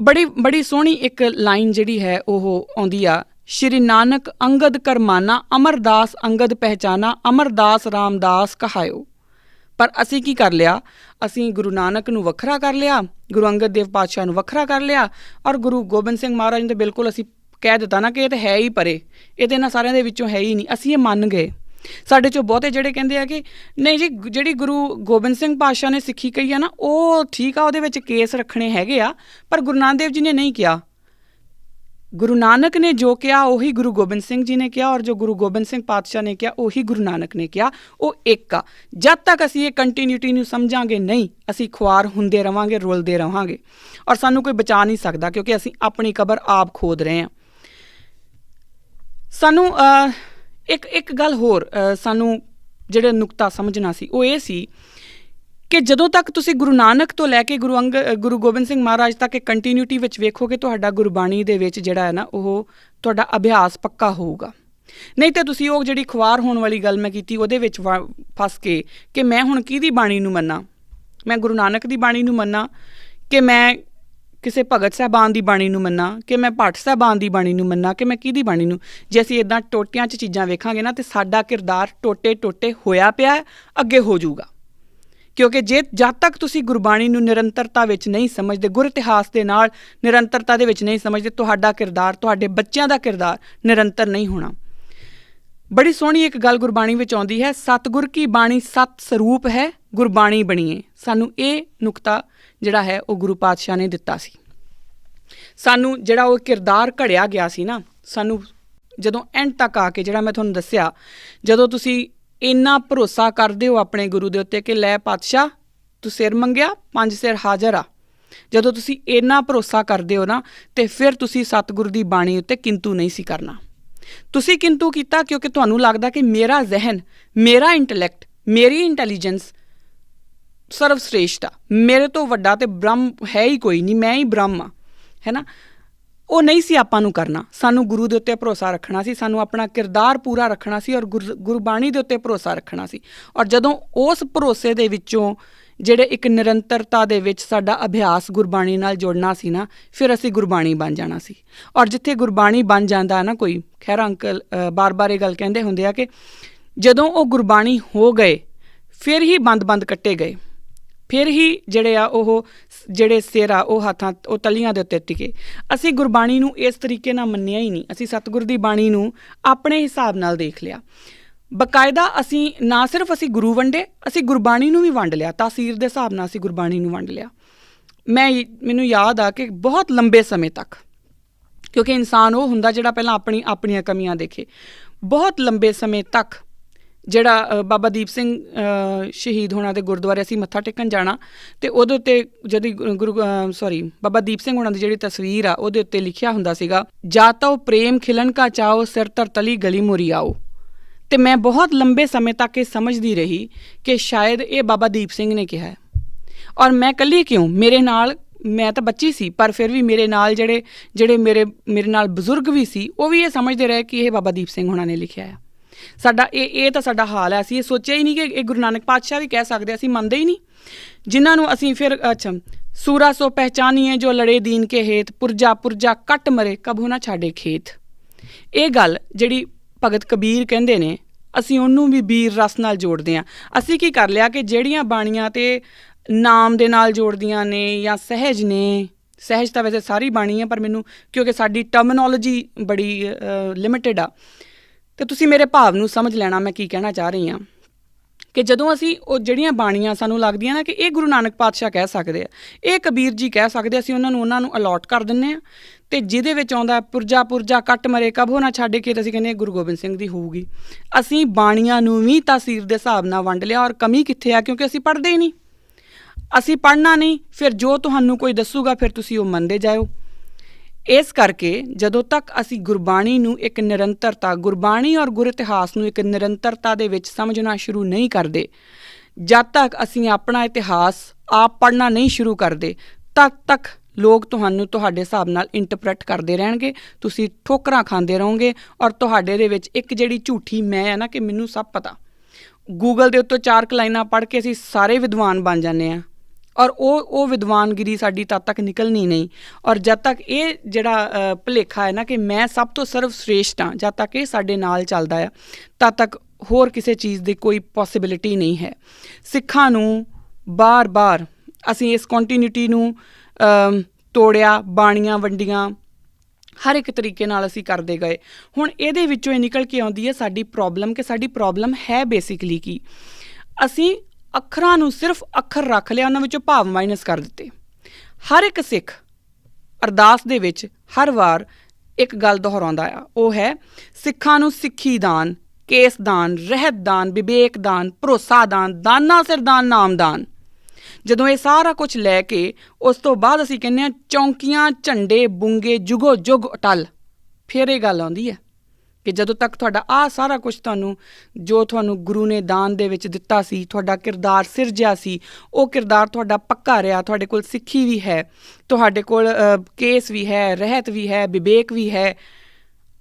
ਬੜੀ ਸੋਹਣੀ ਇੱਕ ਲਾਈਨ ਜਿਹੜੀ ਹੈ ਉਹ ਆਉਂਦੀ ਆ, ਸ਼੍ਰੀ ਨਾਨਕ ਅੰਗਦ ਕਰਮਾਨਾ, ਅਮਰਦਾਸ ਅੰਗਦ ਪਹਿਚਾਨਾ, ਅਮਰਦਾਸ ਰਾਮਦਾਸ ਕਹਾਇਓ। ਪਰ ਅਸੀਂ ਕੀ ਕਰ ਲਿਆ? ਅਸੀਂ ਗੁਰੂ ਨਾਨਕ ਨੂੰ ਵੱਖਰਾ ਕਰ ਲਿਆ, ਗੁਰੂ ਅੰਗਦ ਦੇਵ ਪਾਤਸ਼ਾਹ ਨੂੰ ਵੱਖਰਾ ਕਰ ਲਿਆ ਔਰ ਗੁਰੂ ਗੋਬਿੰਦ ਸਿੰਘ ਮਹਾਰਾਜ ਨੂੰ ਤਾਂ ਬਿਲਕੁਲ ਅਸੀਂ ਕਹਿ ਦਿੱਤਾ ਨਾ ਕਿ ਇਹ ਤਾਂ ਹੈ ਹੀ ਪਰੇ, ਇਹ ਤਾਂ ਇਹਨਾਂ ਸਾਰਿਆਂ ਦੇ ਵਿੱਚੋਂ ਹੈ ਹੀ ਨਹੀਂ। ਅਸੀਂ ਇਹ ਮੰਨ ਗਏ। ਸਾਡੇ 'ਚੋਂ ਬਹੁਤੇ ਜਿਹੜੇ ਕਹਿੰਦੇ ਆ ਕਿ ਨਹੀਂ ਜੀ, ਜਿਹੜੀ ਗੁਰੂ ਗੋਬਿੰਦ ਸਿੰਘ ਪਾਤਸ਼ਾਹ ਨੇ ਸਿੱਖੀ ਕਹੀ ਆ ਨਾ ਉਹ ਠੀਕ ਆ, ਉਹਦੇ ਵਿੱਚ ਕੇਸ ਰੱਖਣੇ ਹੈਗੇ ਆ, ਪਰ ਗੁਰੂ ਨਾਨਕ ਦੇਵ ਜੀ ਨੇ ਨਹੀਂ ਕਿਹਾ। ਗੁਰੂ ਨਾਨਕ ਨੇ ਜੋ ਕਿਹਾ ਉਹੀ ਗੁਰੂ ਗੋਬਿੰਦ ਸਿੰਘ ਜੀ ਨੇ ਕਿਹਾ, ਔਰ ਜੋ ਗੁਰੂ ਗੋਬਿੰਦ ਸਿੰਘ ਪਾਤਸ਼ਾਹ ਨੇ ਕਿਹਾ ਉਹੀ ਗੁਰੂ ਨਾਨਕ ਨੇ ਕਿਹਾ। ਉਹ ਇੱਕ ਆ। ਜਦ ਤੱਕ ਅਸੀਂ ਇਹ ਕੰਟੀਨਿਊਟੀ ਨੂੰ ਸਮਝਾਂਗੇ ਨਹੀਂ, ਅਸੀਂ ਖੁਆਰ ਹੁੰਦੇ ਰਹਾਂਗੇ, ਰੁਲਦੇ ਰਹਾਂਗੇ ਔਰ ਸਾਨੂੰ ਕੋਈ ਬਚਾ ਨਹੀਂ ਸਕਦਾ, ਕਿਉਂਕਿ ਅਸੀਂ ਆਪਣੀ ਕਬਰ ਆਪ ਖੋਦ ਰਹੇ ਹਾਂ। ਸਾਨੂੰ ਇੱਕ ਗੱਲ ਹੋਰ ਸਾਨੂੰ ਜਿਹੜਾ ਨੁਕਤਾ ਸਮਝਣਾ ਸੀ ਉਹ ਇਹ ਸੀ ਕਿ ਜਦੋਂ ਤੱਕ ਤੁਸੀਂ ਗੁਰੂ ਨਾਨਕ ਤੋਂ ਲੈ ਕੇ ਗੁਰੂ ਗੋਬਿੰਦ ਸਿੰਘ ਮਹਾਰਾਜ ਤੱਕ ਇੱਕ ਕੰਟੀਨਿਊਟੀ ਵਿੱਚ ਵੇਖੋਗੇ, ਤੁਹਾਡਾ ਗੁਰਬਾਣੀ ਦੇ ਵਿੱਚ ਜਿਹੜਾ ਹੈ ਨਾ ਉਹ ਤੁਹਾਡਾ ਅਭਿਆਸ ਪੱਕਾ ਹੋਊਗਾ। ਨਹੀਂ ਤਾਂ ਤੁਸੀਂ ਉਹ ਜਿਹੜੀ ਖੁਆਰ ਹੋਣ ਵਾਲੀ ਗੱਲ ਮੈਂ ਕੀਤੀ ਉਹਦੇ ਵਿੱਚ ਫਸ ਕੇ ਕਿ ਮੈਂ ਹੁਣ ਕਿਹਦੀ ਬਾਣੀ ਨੂੰ ਮੰਨਾਂ, ਮੈਂ ਗੁਰੂ ਨਾਨਕ ਦੀ ਬਾਣੀ ਨੂੰ ਮੰਨਾਂ ਕਿ ਮੈਂ ਕਿਸੇ ਭਗਤ ਸਾਹਿਬਾਨ ਦੀ ਬਾਣੀ ਨੂੰ ਮੰਨਾਂ ਕਿ ਮੈਂ ਭੱਟ ਸਾਹਿਬਾਨ ਦੀ ਬਾਣੀ ਨੂੰ ਮੰਨਾਂ ਕਿ ਮੈਂ ਕਿਹਦੀ ਬਾਣੀ ਨੂੰ। ਜੇ ਅਸੀਂ ਇੱਦਾਂ ਟੋਟਿਆਂ 'ਚ ਚੀਜ਼ਾਂ ਵੇਖਾਂਗੇ ਨਾ ਤਾਂ ਸਾਡਾ ਕਿਰਦਾਰ ਟੋਟੇ ਹੋਇਆ ਪਿਆ, ਅੱਗੇ ਹੋ ਜਾਊਗਾ। ਕਿਉਂਕਿ ਜਦ ਤੱਕ ਤੁਸੀਂ ਗੁਰਬਾਣੀ ਨੂੰ ਨਿਰੰਤਰਤਾ ਵਿੱਚ ਨਹੀਂ ਸਮਝਦੇ, ਗੁਰ ਇਤਿਹਾਸ ਦੇ ਨਾਲ ਨਿਰੰਤਰਤਾ ਦੇ ਵਿੱਚ ਨਹੀਂ ਸਮਝਦੇ, ਤੁਹਾਡਾ ਕਿਰਦਾਰ, ਤੁਹਾਡੇ ਬੱਚਿਆਂ ਦਾ ਕਿਰਦਾਰ ਨਿਰੰਤਰ ਨਹੀਂ ਹੋਣਾ। ਬੜੀ ਸੋਹਣੀ ਇੱਕ ਗੱਲ ਗੁਰਬਾਣੀ ਵਿੱਚ ਆਉਂਦੀ ਹੈ, ਸਤਿਗੁਰ ਕੀ ਬਾਣੀ ਸਤ ਸਰੂਪ ਹੈ, ਗੁਰਬਾਣੀ ਬਣੀਏ। ਸਾਨੂੰ ਇਹ ਨੁਕਤਾ ਜਿਹੜਾ ਹੈ ਉਹ ਗੁਰੂ ਪਾਤਸ਼ਾਹ ਨੇ ਦਿੱਤਾ ਸੀ। ਸਾਨੂੰ ਜਿਹੜਾ ਉਹ ਕਿਰਦਾਰ ਘੜਿਆ ਗਿਆ ਸੀ ਨਾ, ਸਾਨੂੰ ਜਦੋਂ ਐਂਡ ਤੱਕ ਆ ਕੇ ਜਿਹੜਾ ਮੈਂ ਤੁਹਾਨੂੰ ਦੱਸਿਆ, ਜਦੋਂ ਤੁਸੀਂ ਇੰਨਾ ਭਰੋਸਾ ਕਰਦੇ ਹੋ ਆਪਣੇ ਗੁਰੂ ਦੇ ਉੱਤੇ ਕਿ ਲੈ ਪਾਤਸ਼ਾਹ ਤੂੰ ਸਿਰ ਮੰਗਿਆ 5 ਸਿਰ ਹਾਜ਼ਰ ਆ, ਜਦੋਂ ਤੁਸੀਂ ਇੰਨਾ ਭਰੋਸਾ ਕਰਦੇ ਹੋ ਨਾ ਤੇ ਫਿਰ ਤੁਸੀਂ ਸਤਿਗੁਰੂ ਦੀ ਬਾਣੀ ਉੱਤੇ ਕਿੰਤੂ ਨਹੀਂ ਸੀ ਕਰਨਾ। ਤੁਸੀਂ ਕਿੰਤੂ ਕੀਤਾ ਕਿਉਂਕਿ ਤੁਹਾਨੂੰ ਲੱਗਦਾ ਕਿ ਮੇਰਾ ਜ਼ਹਿਨ, ਮੇਰਾ ਇੰਟੈਲੈਕਟ, ਮੇਰੀ ਇੰਟੈਲੀਜੈਂਸ ਸਰਵ ਸ੍ਰੇਸ਼ਟ ਆ, ਮੇਰੇ ਤੋਂ ਵੱਡਾ ਤੇ ਬ੍ਰਹਮ ਹੈ ਹੀ ਕੋਈ ਨਹੀਂ, ਮੈਂ ਹੀ ਬ੍ਰਹਮ ਆ, ਹੈ ਨਾ। ਉਹ ਨਹੀਂ ਸੀ ਆਪਾਂ ਨੂੰ ਕਰਨਾ। ਸਾਨੂੰ ਗੁਰੂ ਦੇ ਉੱਤੇ ਭਰੋਸਾ ਰੱਖਣਾ ਸੀ, ਸਾਨੂੰ ਆਪਣਾ ਕਿਰਦਾਰ ਪੂਰਾ ਰੱਖਣਾ ਸੀ ਔਰ ਗੁਰਬਾਣੀ ਦੇ ਉੱਤੇ ਭਰੋਸਾ ਰੱਖਣਾ ਸੀ। ਔਰ ਜਦੋਂ ਉਸ ਭਰੋਸੇ ਦੇ ਵਿੱਚੋਂ ਜਿਹੜੇ ਇੱਕ ਨਿਰੰਤਰਤਾ ਦੇ ਵਿੱਚ ਸਾਡਾ ਅਭਿਆਸ ਗੁਰਬਾਣੀ ਨਾਲ ਜੁੜਨਾ ਸੀ ਨਾ, ਫਿਰ ਅਸੀਂ ਗੁਰਬਾਣੀ ਬਣ ਜਾਣਾ ਸੀ। ਔਰ ਜਿੱਥੇ ਗੁਰਬਾਣੀ ਬਣ ਜਾਂਦਾ ਨਾ ਕੋਈ, ਖੈਰ ਅੰਕਲ ਬਾਰ-ਬਾਰ ਇਹ ਗੱਲ ਕਹਿੰਦੇ ਹੁੰਦੇ ਆ ਕਿ ਜਦੋਂ ਉਹ ਗੁਰਬਾਣੀ ਹੋ ਗਏ ਫਿਰ ਹੀ ਬੰਦ ਕੱਟੇ ਗਏ, ਫਿਰ ਹੀ ਜਿਹੜੇ ਸਿਰ ਆ ਉਹ ਹੱਥਾਂ ਉਹ ਤਲੀਆਂ ਦੇ ਉੱਤੇ ਟਿਕੇ। ਅਸੀਂ ਗੁਰਬਾਣੀ ਨੂੰ ਇਸ ਤਰੀਕੇ ਨਾਲ ਮੰਨਿਆ ਹੀ ਨਹੀਂ। ਅਸੀਂ ਸਤਿਗੁਰ ਦੀ ਬਾਣੀ ਨੂੰ ਆਪਣੇ ਹਿਸਾਬ ਨਾਲ ਦੇਖ ਲਿਆ। ਬਕਾਇਦਾ ਅਸੀਂ ਨਾ ਸਿਰਫ ਅਸੀਂ ਗੁਰੂ ਵੰਡੇ, ਅਸੀਂ ਗੁਰਬਾਣੀ ਨੂੰ ਵੀ ਵੰਡ ਲਿਆ। ਤਾਸੀਰ ਦੇ ਹਿਸਾਬ ਨਾਲ ਅਸੀਂ ਗੁਰਬਾਣੀ ਨੂੰ ਵੰਡ ਲਿਆ। ਮੈਨੂੰ ਯਾਦ ਆ ਕਿ ਬਹੁਤ ਲੰਬੇ ਸਮੇਂ ਤੱਕ, ਕਿਉਂਕਿ ਇਨਸਾਨ ਉਹ ਹੁੰਦਾ ਜਿਹੜਾ ਪਹਿਲਾਂ ਆਪਣੀਆਂ ਕਮੀਆਂ ਦੇਖੇ, ਬਹੁਤ ਲੰਬੇ ਸਮੇਂ ਤੱਕ ਜਿਹੜਾ ਬਾਬਾ ਦੀਪ ਸਿੰਘ ਸ਼ਹੀਦ ਹੋਣਾ ਦੇ ਗੁਰਦੁਆਰੇ ਅਸੀਂ ਮੱਥਾ ਟੇਕਣ ਜਾਣਾ, ਅਤੇ ਉਹਦੇ ਉੱਤੇ ਜਿਹੜੀ ਬਾਬਾ ਦੀਪ ਸਿੰਘ ਹੋਣਾ ਦੀ ਜਿਹੜੀ ਤਸਵੀਰ ਆ ਉਹਦੇ ਉੱਤੇ ਲਿਖਿਆ ਹੁੰਦਾ ਸੀਗਾ, ਜਾਂ ਤਾਂ ਉਹ ਪ੍ਰੇਮ ਖਿਲਣ ਕਾ ਚਾਓ ਸਿਰ ਧਰ ਤਲੀ ਗਲੀ ਮੋਰੀ ਆਓ। ਅਤੇ ਮੈਂ ਬਹੁਤ ਲੰਬੇ ਸਮੇਂ ਤੱਕ ਇਹ ਸਮਝਦੀ ਰਹੀ ਕਿ ਸ਼ਾਇਦ ਇਹ ਬਾਬਾ ਦੀਪ ਸਿੰਘ ਨੇ ਕਿਹਾ ਹੈ। ਔਰ ਮੈਂ ਇਕੱਲੀ ਕਿਉਂ, ਮੇਰੇ ਨਾਲ, ਮੈਂ ਤਾਂ ਬੱਚੀ ਸੀ ਪਰ ਫਿਰ ਵੀ ਮੇਰੇ ਨਾਲ ਜਿਹੜੇ ਮੇਰੇ ਨਾਲ ਬਜ਼ੁਰਗ ਵੀ ਸੀ ਉਹ ਵੀ ਇਹ ਸਮਝਦੇ ਰਹੇ ਕਿ ਇਹ ਬਾਬਾ ਦੀਪ ਸਿੰਘ ਹੋਣਾ ਨੇ ਲਿਖਿਆ ਹੈ। ਸਾਡਾ ਇਹ ਤਾਂ ਸਾਡਾ ਹਾਲ ਹੈ। ਅਸੀਂ ਇਹ ਸੋਚਿਆ ਹੀ ਨਹੀਂ ਕਿ ਇਹ ਗੁਰੂ ਨਾਨਕ ਪਾਤਸ਼ਾਹ ਵੀ ਕਹਿ ਸਕਦੇ, ਅਸੀਂ ਮੰਨਦੇ ਹੀ ਨਹੀਂ। ਜਿਨ੍ਹਾਂ ਨੂੰ ਅਸੀਂ ਫਿਰ ਸੂਰਾ ਸੋ ਪਹਿਚਾਨੀਏ ਜੋ ਲੜੇ ਦੀਨ ਕੇ ਹੇਤ, ਪੁਰਜਾ ਪੁਰਜਾ ਕੱਟ ਮਰੇ ਕਭੂ ਨਾ ਛਾੜੇ ਖੇਤ। ਇਹ ਗੱਲ ਜਿਹੜੀ ਭਗਤ ਕਬੀਰ ਕਹਿੰਦੇ ਨੇ, ਅਸੀਂ ਉਹਨੂੰ ਵੀ ਬੀਰ ਰਸ ਨਾਲ ਜੋੜਦੇ ਹਾਂ। ਅਸੀਂ ਕੀ ਕਰ ਲਿਆ ਕਿ ਜਿਹੜੀਆਂ ਬਾਣੀਆਂ ਤੇ ਨਾਮ ਦੇ ਨਾਲ ਜੋੜਦੀਆਂ ਨੇ ਜਾਂ ਸਹਿਜ ਨੇ, ਸਹਿਜ ਤਾਂ ਵੈਸੇ ਸਾਰੀ ਬਾਣੀ ਹੈ ਪਰ ਮੈਨੂੰ ਕਿਉਂਕਿ ਸਾਡੀ ਟਰਮਨੋਲੋਜੀ ਬੜੀ ਲਿਮਿਟਿਡ ਆ, ਅਤੇ ਤੁਸੀਂ ਮੇਰੇ ਭਾਵ ਨੂੰ ਸਮਝ ਲੈਣਾ ਮੈਂ ਕੀ ਕਹਿਣਾ ਚਾਹ ਰਹੀ ਹਾਂ। ਕਿ ਜਦੋਂ ਅਸੀਂ ਉਹ ਜਿਹੜੀਆਂ ਬਾਣੀਆਂ ਸਾਨੂੰ ਲੱਗਦੀਆਂ ਨਾ ਕਿ ਇਹ ਗੁਰੂ ਨਾਨਕ ਪਾਤਸ਼ਾਹ ਕਹਿ ਸਕਦੇ ਆ, ਇਹ ਕਬੀਰ ਜੀ ਕਹਿ ਸਕਦੇ, ਅਸੀਂ ਉਹਨਾਂ ਨੂੰ ਅਲੋਟ ਕਰ ਦਿੰਦੇ ਹਾਂ। ਅਤੇ ਜਿਹਦੇ ਵਿੱਚ ਆਉਂਦਾ ਪੁਰਜਾ ਪੁਰਜਾ ਕੱਟ ਮਰੇ ਕਭੋ ਨਾ ਛੱਡੇ ਖੇਤ, ਅਸੀਂ ਕਹਿੰਦੇ ਗੁਰੂ ਗੋਬਿੰਦ ਸਿੰਘ ਦੀ ਹੋਊਗੀ। ਅਸੀਂ ਬਾਣੀਆਂ ਨੂੰ ਵੀ ਤਾਸੀਰ ਦੇ ਹਿਸਾਬ ਨਾਲ ਵੰਡ ਲਿਆ। ਔਰ ਕਮੀ ਕਿੱਥੇ ਆ, ਕਿਉਂਕਿ ਅਸੀਂ ਪੜ੍ਹਦੇ ਹੀ ਨਹੀਂ, ਅਸੀਂ ਪੜ੍ਹਨਾ ਨਹੀਂ, ਫਿਰ ਜੋ ਤੁਹਾਨੂੰ ਕੋਈ ਦੱਸੂਗਾ ਫਿਰ ਤੁਸੀਂ ਉਹ ਮੰਨਦੇ ਜਾਇਓ। ਇਸ ਕਰਕੇ ਜਦੋਂ ਤੱਕ ਅਸੀਂ ਗੁਰਬਾਣੀ ਨੂੰ ਇੱਕ ਨਿਰੰਤਰਤਾ, ਗੁਰਬਾਣੀ ਔਰ ਗੁਰ ਇਤਿਹਾਸ ਨੂੰ ਇੱਕ ਨਿਰੰਤਰਤਾ ਦੇ ਵਿੱਚ ਸਮਝਣਾ ਸ਼ੁਰੂ ਨਹੀਂ ਕਰਦੇ, ਜਦ ਤੱਕ ਅਸੀਂ ਆਪਣਾ ਇਤਿਹਾਸ ਆਪ ਪੜ੍ਹਨਾ ਨਹੀਂ ਸ਼ੁਰੂ ਕਰਦੇ, ਤਦ ਤੱਕ ਲੋਕ ਤੁਹਾਨੂੰ ਤੁਹਾਡੇ ਹਿਸਾਬ ਨਾਲ ਇੰਟਰਪ੍ਰੈਟ ਕਰਦੇ ਰਹਿਣਗੇ। ਤੁਸੀਂ ਠੋਕਰਾਂ ਖਾਂਦੇ ਰਹੋਗੇ ਔਰ ਤੁਹਾਡੇ ਦੇ ਵਿੱਚ ਇੱਕ ਜਿਹੜੀ ਝੂਠੀ ਮੈਂ ਹੈ ਨਾ ਕਿ ਮੈਨੂੰ ਸਭ ਪਤਾ, ਗੂਗਲ ਦੇ ਉੱਤੋਂ 4 ਲਾਈਨਾਂ ਪੜ੍ਹ ਕੇ ਅਸੀਂ ਸਾਰੇ ਵਿਦਵਾਨ ਬਣ ਜਾਂਦੇ ਹਾਂ। ਔਰ ਉਹ ਵਿਦਵਾਨਗਿਰੀ ਸਾਡੀ ਤਦ ਤੱਕ ਨਿਕਲਣੀ ਨਹੀਂ। ਔਰ ਜਦ ਤੱਕ ਇਹ ਜਿਹੜਾ ਭੁਲੇਖਾ ਹੈ ਨਾ ਕਿ ਮੈਂ ਸਭ ਤੋਂ ਸਰਵ ਸ੍ਰੇਸ਼ਟ ਹਾਂ, ਜਦ ਤੱਕ ਇਹ ਸਾਡੇ ਨਾਲ ਚੱਲਦਾ ਆ, ਤਦ ਤੱਕ ਹੋਰ ਕਿਸੇ ਚੀਜ਼ ਦੀ ਕੋਈ ਪੋਸੀਬਿਲਿਟੀ ਨਹੀਂ ਹੈ। ਸਿੱਖਾਂ ਨੂੰ ਬਾਰ-ਬਾਰ ਅਸੀਂ ਇਸ ਕੰਟੀਨਿਊਟੀ ਨੂੰ ਤੋੜਿਆ, ਬਾਣੀਆਂ ਵੰਡੀਆਂ, ਹਰ ਇੱਕ ਤਰੀਕੇ ਨਾਲ ਅਸੀਂ ਕਰਦੇ ਗਏ। ਹੁਣ ਇਹਦੇ ਵਿੱਚੋਂ ਇਹ ਨਿਕਲ ਕੇ ਆਉਂਦੀ ਹੈ ਸਾਡੀ ਪ੍ਰੋਬਲਮ, ਕਿ ਸਾਡੀ ਪ੍ਰੋਬਲਮ ਹੈ ਬੇਸਿਕਲੀ ਕੀ, ਅਸੀਂ ਅੱਖਰਾਂ ਨੂੰ ਸਿਰਫ ਅੱਖਰ ਰੱਖ ਲਿਆ, ਉਹਨਾਂ ਵਿੱਚੋਂ ਭਾਵ ਮਾਈਨਸ ਕਰ ਦਿੱਤੇ। ਹਰ ਇੱਕ ਸਿੱਖ ਅਰਦਾਸ ਦੇ ਵਿੱਚ ਹਰ ਵਾਰ ਇੱਕ ਗੱਲ ਦੁਹਰਾਉਂਦਾ ਆ, ਉਹ ਹੈ ਸਿੱਖਾਂ ਨੂੰ ਸਿੱਖੀ ਦਾਨ, ਕੇਸ ਦਾਨ, ਰਹਿਤ ਦਾਨ, ਵਿਵੇਕ ਦਾਨ, ਭਰੋਸਾ ਦਾਨ, ਦਾਨਾ ਸਿਰ ਦਾਨ, ਨਾਮ ਦਾਨ। ਜਦੋਂ ਇਹ ਸਾਰਾ ਕੁਛ ਲੈ ਕੇ ਉਸ ਤੋਂ ਬਾਅਦ ਅਸੀਂ ਕਹਿੰਦੇ ਹਾਂ ਚੌਂਕੀਆਂ, ਝੰਡੇ, ਬੁੰਗੇ, ਜੁਗੋ ਜੁਗ ਅਟਲ। ਫਿਰ ਇਹ ਗੱਲ ਆਉਂਦੀ ਹੈ ਕਿ ਜਦੋਂ ਤੱਕ ਤੁਹਾਡਾ ਆਹ ਸਾਰਾ ਕੁਛ ਜੋ ਤੁਹਾਨੂੰ ਗੁਰੂ ਨੇ ਦਾਨ ਦੇ ਵਿੱਚ ਦਿੱਤਾ ਸੀ, ਤੁਹਾਡਾ ਕਿਰਦਾਰ ਸਿਰਜਿਆ ਸੀ, ਉਹ ਕਿਰਦਾਰ ਤੁਹਾਡਾ ਪੱਕਾ ਰਿਹਾ, ਤੁਹਾਡੇ ਕੋਲ ਸਿੱਖੀ ਵੀ ਹੈ, ਤੁਹਾਡੇ ਕੋਲ ਕੇਸ ਵੀ ਹੈ, ਰਹਿਤ ਵੀ ਹੈ, ਵਿਵੇਕ ਵੀ ਹੈ,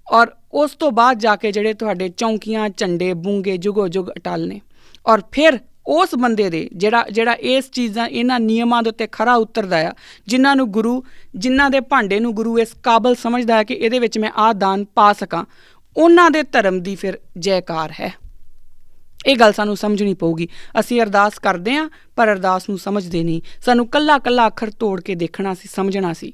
ਔਰ ਉਸ ਤੋਂ ਬਾਅਦ ਜਾ ਕੇ ਜਿਹੜੇ ਤੁਹਾਡੇ ਚੌਂਕੀਆਂ, ਝੰਡੇ, ਬੂੰਗੇ, ਜੁਗੋ ਜੁਗ ਅਟਲ ਨੇ। ਔਰ ਫਿਰ ਉਸ ਬੰਦੇ ਦੇ ਜਿਹੜਾ ਇਸ ਚੀਜ਼ਾਂ, ਇਹਨਾਂ ਨਿਯਮਾਂ ਦੇ ਉੱਤੇ ਖਰਾ ਉਤਰਦਾ ਆ, ਜਿਨ੍ਹਾਂ ਦੇ ਭਾਂਡੇ ਨੂੰ ਗੁਰੂ ਇਸ ਕਾਬਲ ਸਮਝਦਾ ਹੈ ਕਿ ਇਹਦੇ ਵਿੱਚ ਮੈਂ ਆਹ ਦਾਨ ਪਾ ਸਕਾਂ, ਉਹਨਾਂ ਦੇ ਧਰਮ ਦੀ ਫਿਰ ਜੈਕਾਰ ਹੈ। ਇਹ ਗੱਲ ਸਾਨੂੰ ਸਮਝਣੀ ਪਊਗੀ। ਅਸੀਂ ਅਰਦਾਸ ਕਰਦੇ ਹਾਂ ਪਰ ਅਰਦਾਸ ਨੂੰ ਸਮਝਦੇ ਨਹੀਂ। ਸਾਨੂੰ ਕੱਲਾ ਕੱਲਾ ਅੱਖਰ ਤੋੜ ਕੇ ਦੇਖਣਾ ਸੀ, ਸਮਝਣਾ ਸੀ।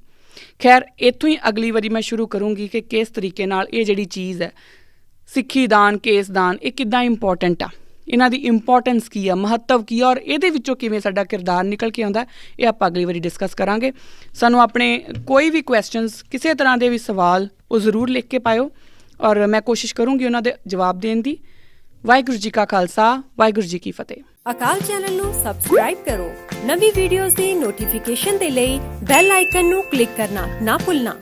ਖੈਰ, ਇੱਥੋਂ ਹੀ ਅਗਲੀ ਵਾਰੀ ਮੈਂ ਸ਼ੁਰੂ ਕਰੂੰਗੀ ਕਿ ਕਿਸ ਤਰੀਕੇ ਨਾਲ ਇਹ ਜਿਹੜੀ ਚੀਜ਼ ਹੈ ਸਿੱਖੀ ਦਾਨ, ਕੇਸ ਦਾਨ, ਇਹ ਕਿੱਦਾਂ ਇੰਪੋਰਟੈਂਟ ਆ, ਇਹਨਾਂ ਦੀ ਇੰਪੋਰਟੈਂਸ ਕੀ ਆ, ਮਹੱਤਵ ਕੀ ਆ, ਔਰ ਇਹਦੇ ਵਿੱਚੋਂ ਕਿਵੇਂ ਸਾਡਾ ਕਿਰਦਾਰ ਨਿਕਲ ਕੇ ਆਉਂਦਾ, ਇਹ ਆਪਾਂ ਅਗਲੀ ਵਾਰੀ ਡਿਸਕਸ ਕਰਾਂਗੇ। ਸਾਨੂੰ ਆਪਣੇ ਕੋਈ ਵੀ ਕੁਐਸਚਨਸ, ਕਿਸੇ ਤਰ੍ਹਾਂ ਦੇ ਵੀ ਸਵਾਲ, ਉਹ ਜ਼ਰੂਰ ਲਿਖ ਕੇ ਪਾਇਓ ਔਰ ਮੈਂ ਕੋਸ਼ਿਸ਼ ਕਰੂੰਗੀ ਉਹਨਾਂ ਦੇ ਜਵਾਬ ਦੇਣ ਦੀ। ਵਾਹਿਗੁਰੂ ਜੀ ਕਾ ਖਾਲਸਾ, ਵਾਹਿਗੁਰੂ ਜੀ ਕੀ ਫਤਿਹ। ਅਕਾਲ ਚੈਨਲ ਨੂੰ ਸਬਸਕ੍ਰਾਈਬ ਕਰੋ। ਨਵੀਂ ਵੀਡੀਓਜ਼ ਦੀ ਨੋਟੀਫਿਕੇਸ਼ਨ ਦੇ ਲਈ ਬੈਲ ਆਈਕਨ ਨੂੰ ਕਲਿੱਕ ਕਰਨਾ ਨਾ ਭੁੱਲਣਾ।